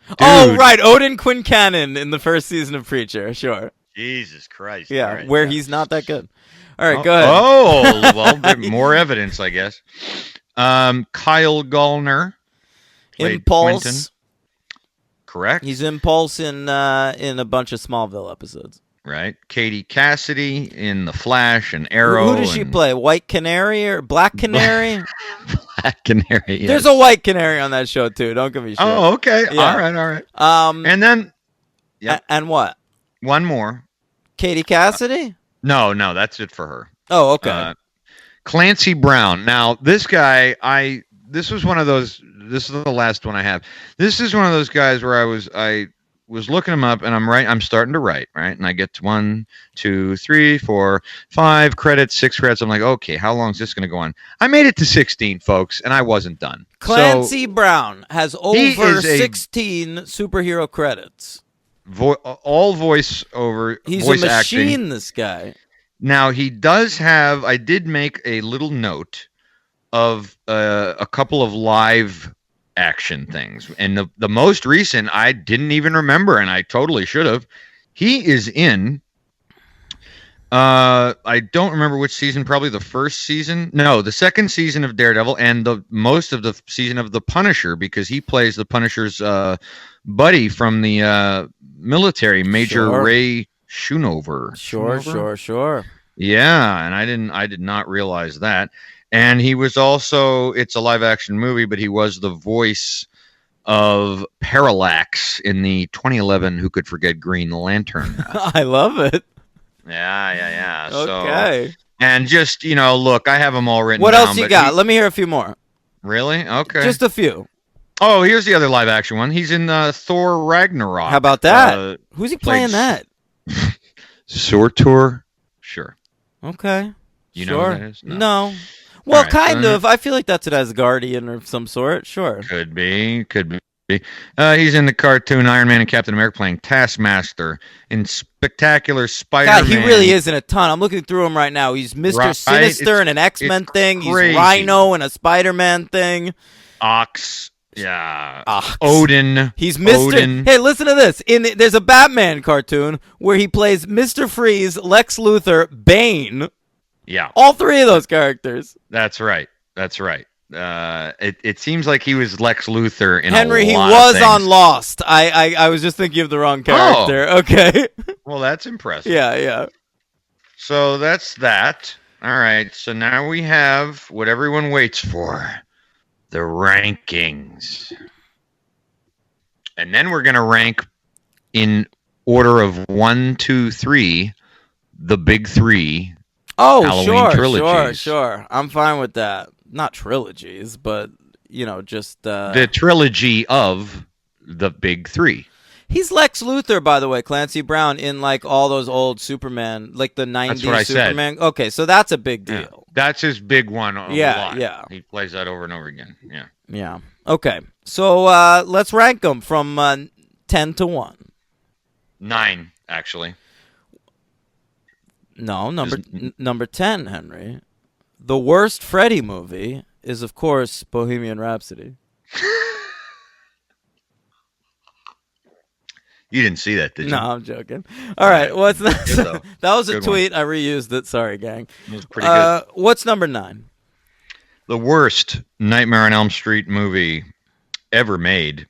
Dude. Oh, right. Odin Quincannon in the first season of Preacher. Sure. Jesus Christ. Yeah, All right, where yeah. he's not that good. All right, go ahead. Oh, well, more evidence, I guess. Kyle Gallner. played Impulse. Quentin. Correct. He's Impulse in a bunch of Smallville episodes. Right. Katie Cassidy in The Flash and Arrow. Who does she and play? White Canary or Black Canary? Black Canary. Yes. There's a White Canary on that show too. Don't give me shit. Oh, okay. Yeah. All right. And And then and what? one more. Katie Cassidy? No, that's it for her. Oh, okay. Clancy Brown. Now, this guy, this was one of those. This is the last one I have. This is one of those guys where I was looking him up, and I'm starting to write, right? And I get to 1, 2, 3, 4, 5 credits, 6 credits. I'm like, okay, how long is this going to go on? I made it to 16, folks, and I wasn't done. Clancy Brown has he over is a- 16 superhero credits. All voice He's voice a machine, acting. this guy. Now he does have. I did make a little note of a couple of live action things, and the most recent I didn't even remember, and I totally should have. He is in. I don't remember which season. Probably the first season. No, the second season of Daredevil, and the most of the season of The Punisher, because he plays the Punisher's buddy from the military, Major Sure. Ray Schoonover. Sure. Yeah, and I did not realize that. And he was also, it's a live action movie, but he was the voice of Parallax in the 2011 Who Could Forget Green Lantern. I love it. Yeah. Okay. So, and just, look, I have them all written What down. else you but got? Let me hear a few more. Really? Okay. Just a few. Oh, here's the other live action one. He's in Thor Ragnarok. How about that? Who's he playing played that? Surtur? Sure. Okay. You know sure. who that is? No. Well, right, kind so- of. I feel like that's an Asgardian of some sort. Sure. Could be. He's in the cartoon Iron Man and Captain America playing Taskmaster in Spectacular Spider-Man. God, he really is in a ton. I'm looking through him right now. He's Mr. Right. Sinister in an X-Men it's thing. He's crazy. Rhino in a Spider-Man thing. Ox. Yeah. Ox. Odin. He's Mr. Odin. Hey, listen to this. There's a Batman cartoon where he plays Mr. Freeze, Lex Luthor, Bane. Yeah, All three of those characters. that's right. It seems like he was Lex Luthor in Henry, a he lot was of on things. Lost. I was just thinking of the wrong character. Okay. Well, that's impressive. Yeah. So that's that. All right, so now we have what everyone waits for, the rankings. And then we're going to rank in order of 1, 2, 3, the big three Halloween trilogies. Sure. I'm fine with that. Not trilogies, but, just... The trilogy of the big three. He's Lex Luthor, by the way, Clancy Brown, in, like, all those old Superman, like the 90s That's what I Superman. said. Okay, so that's a big deal. Yeah. That's his big one. Yeah. He plays that over and over again. Yeah. Yeah. Okay, so let's rank them from 10 to 1. 9, actually. No, number 10, Henry. The worst Freddy movie is, of course, Bohemian Rhapsody. You didn't see that, did you? No, I'm joking. All right, what's next? Good, That was a Good tweet. I reused it. Sorry, gang. It was pretty good. What's number 9? The worst Nightmare on Elm Street movie ever made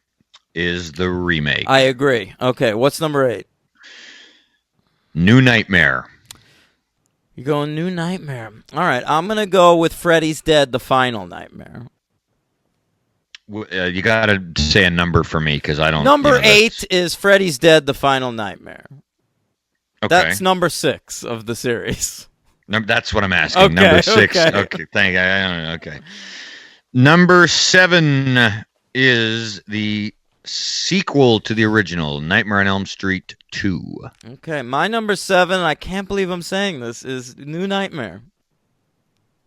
is the remake. I agree. Okay, what's number 8? New Nightmare. You're going New Nightmare. All right, I'm going to go with Freddy's Dead, The Final Nightmare. You got to say a number for me because I don't... Number 8 is Freddy's Dead, The Final Nightmare. Okay. That's number 6 of the series. That's what I'm asking. Okay, Number 6. okay. Okay. Number 7 is the sequel to the original, Nightmare on Elm Street 2. Okay, my number 7, I can't believe I'm saying this, is New Nightmare.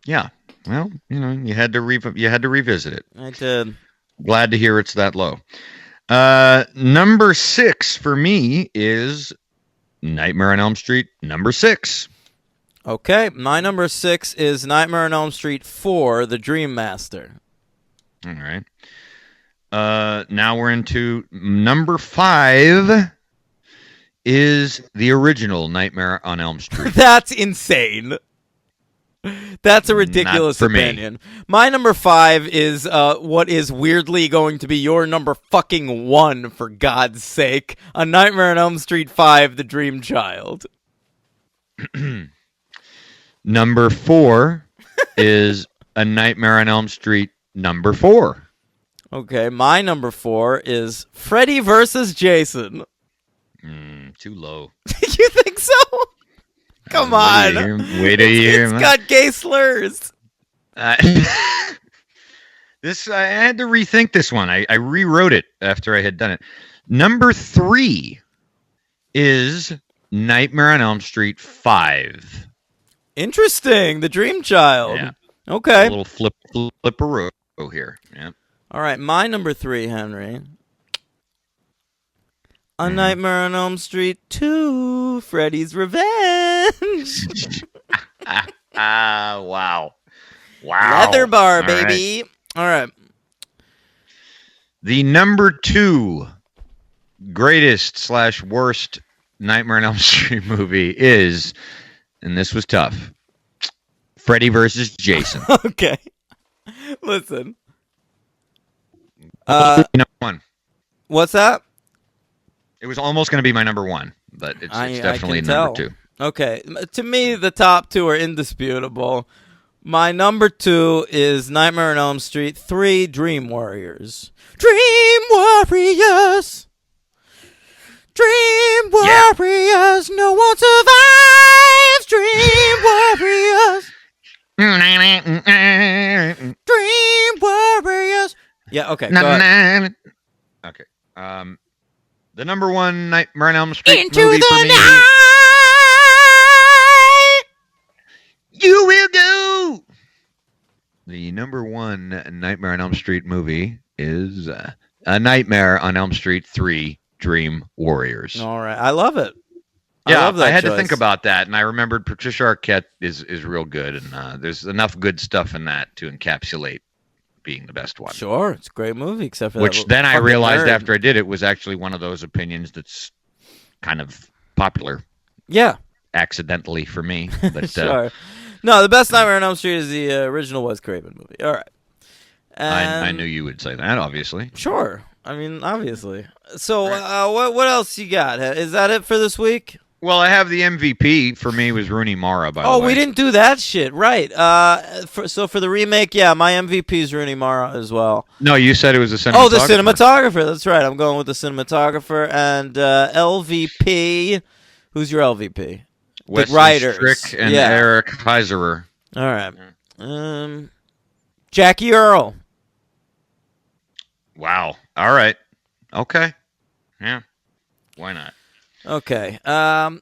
Yeah. Well, you had to revisit it. I did. Glad to hear it's that low. Number 6 for me is Nightmare on Elm Street number 6. Okay, my number 6 is Nightmare on Elm Street 4, The Dream Master. All right. Now we're into number 5 is the original Nightmare on Elm Street. That's insane. That's a ridiculous Not for opinion. My number 5 is what is weirdly going to be your number fucking 1, for God's sake. A Nightmare on Elm Street 5, The Dream Child. Number 4 is A Nightmare on Elm Street number 4. Okay, my number 4 is Freddy versus Jason. Too low. You think so? Come on. Wait a year. It's got gay slurs. This I had to rethink this one. I rewrote it after I had done it. Number 3 is Nightmare on Elm Street 5. Interesting. The Dream Child. Yeah. Okay. A little flipperoo here. Yeah. All right, my number 3, Henry. A Nightmare on Elm Street 2, Freddy's Revenge. Wow. Leather bar, All baby. right. All right. The number 2 greatest / worst Nightmare on Elm Street movie is, and this was tough, Freddy versus Jason. Okay. Listen. Number 1. What's that? It was almost going to be my number 1, but it's definitely number 2. Okay. To me, the top 2 are indisputable. My number 2 is Nightmare on Elm Street 3, Dream Warriors. Dream Warriors! Dream Warriors! Yeah. No one survives! Dream Warriors! Dream Warriors! Yeah, okay, go ahead. Okay. The number 1 Nightmare on Elm Street Into movie the for me. night! You will go! The number 1 Nightmare on Elm Street movie is A Nightmare on Elm Street 3, Dream Warriors. All right, I love it. Yeah, I love that I had choice. to think about that, and I remembered Patricia Arquette is real good, and there's enough good stuff in that to encapsulate being the best one. Sure, it's a great movie, except for Which that then I fucking realized nerd. after I did it was actually one of those opinions that's kind of popular Yeah, accidentally for me. But sure. No, the best Nightmare on Elm Street is the original Wes Craven movie. All right. I knew you would say that, obviously. Sure. I mean, obviously. So, what else you got? Is that it for this week? Well, I have the MVP for me was Rooney Mara. By the way. Oh, we didn't do that shit, right? So for the remake, yeah, my MVP is Rooney Mara as well. No, you said it was a cinematographer. Oh, the cinematographer. That's right. I'm going with the cinematographer and LVP. Who's your LVP? Wesley the writers. Strick and Yeah. Eric Heiserer. All right. Jackie Earl. Wow. All right. Okay. Yeah. Why not? Okay.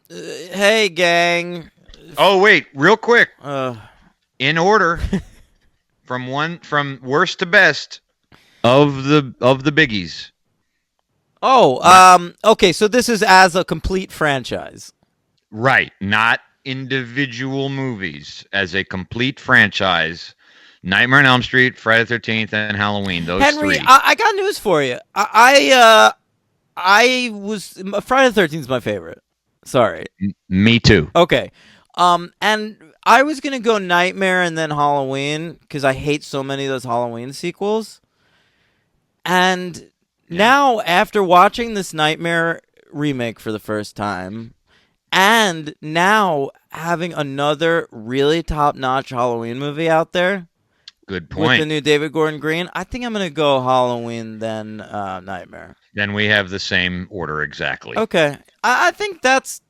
Hey, gang. Oh, wait. Real quick. Uh, In order, from worst to best of the biggies. Okay. So this is as a complete franchise. Right. Not individual movies. As a complete franchise. Nightmare on Elm Street, Friday the 13th, and Halloween. Those Henry, three. I got news for you. I was Friday the 13th is my favorite. Sorry. Me too. Okay. And I was gonna go Nightmare and then Halloween because I hate so many of those Halloween sequels. And now, after watching this Nightmare remake for the first time, and now having another really top-notch Halloween movie out there Good with point. the new David Gordon Green, I think I'm gonna go Halloween then Nightmare. Then we have the same order exactly. Okay, I think that's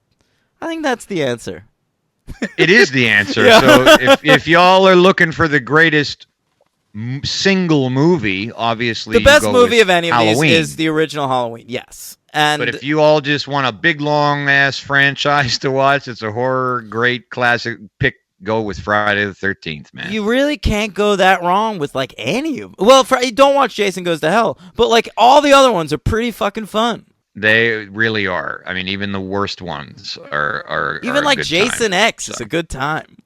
the answer. It is the answer. Yeah. So if y'all are looking for the greatest single movie, obviously The best you go movie with of any of Halloween. these is the original Halloween. Yes, and But if you all just want a big long ass franchise to watch, it's a horror great classic pick. Go with Friday the 13th, man. you really can't go that wrong with like any of. Well, don't watch Jason Goes to Hell, but like all the other ones are pretty fucking fun. They really are. I mean, even the worst ones are Even a like good Jason time. X is a good time.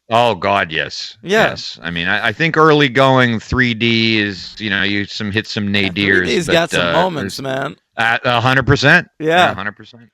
Oh God, yes. Yeah. Yes. I mean, I think early going 3D is, you hit some nadirs. He's but, got some moments, there's- man. 100%. Yeah. 100%.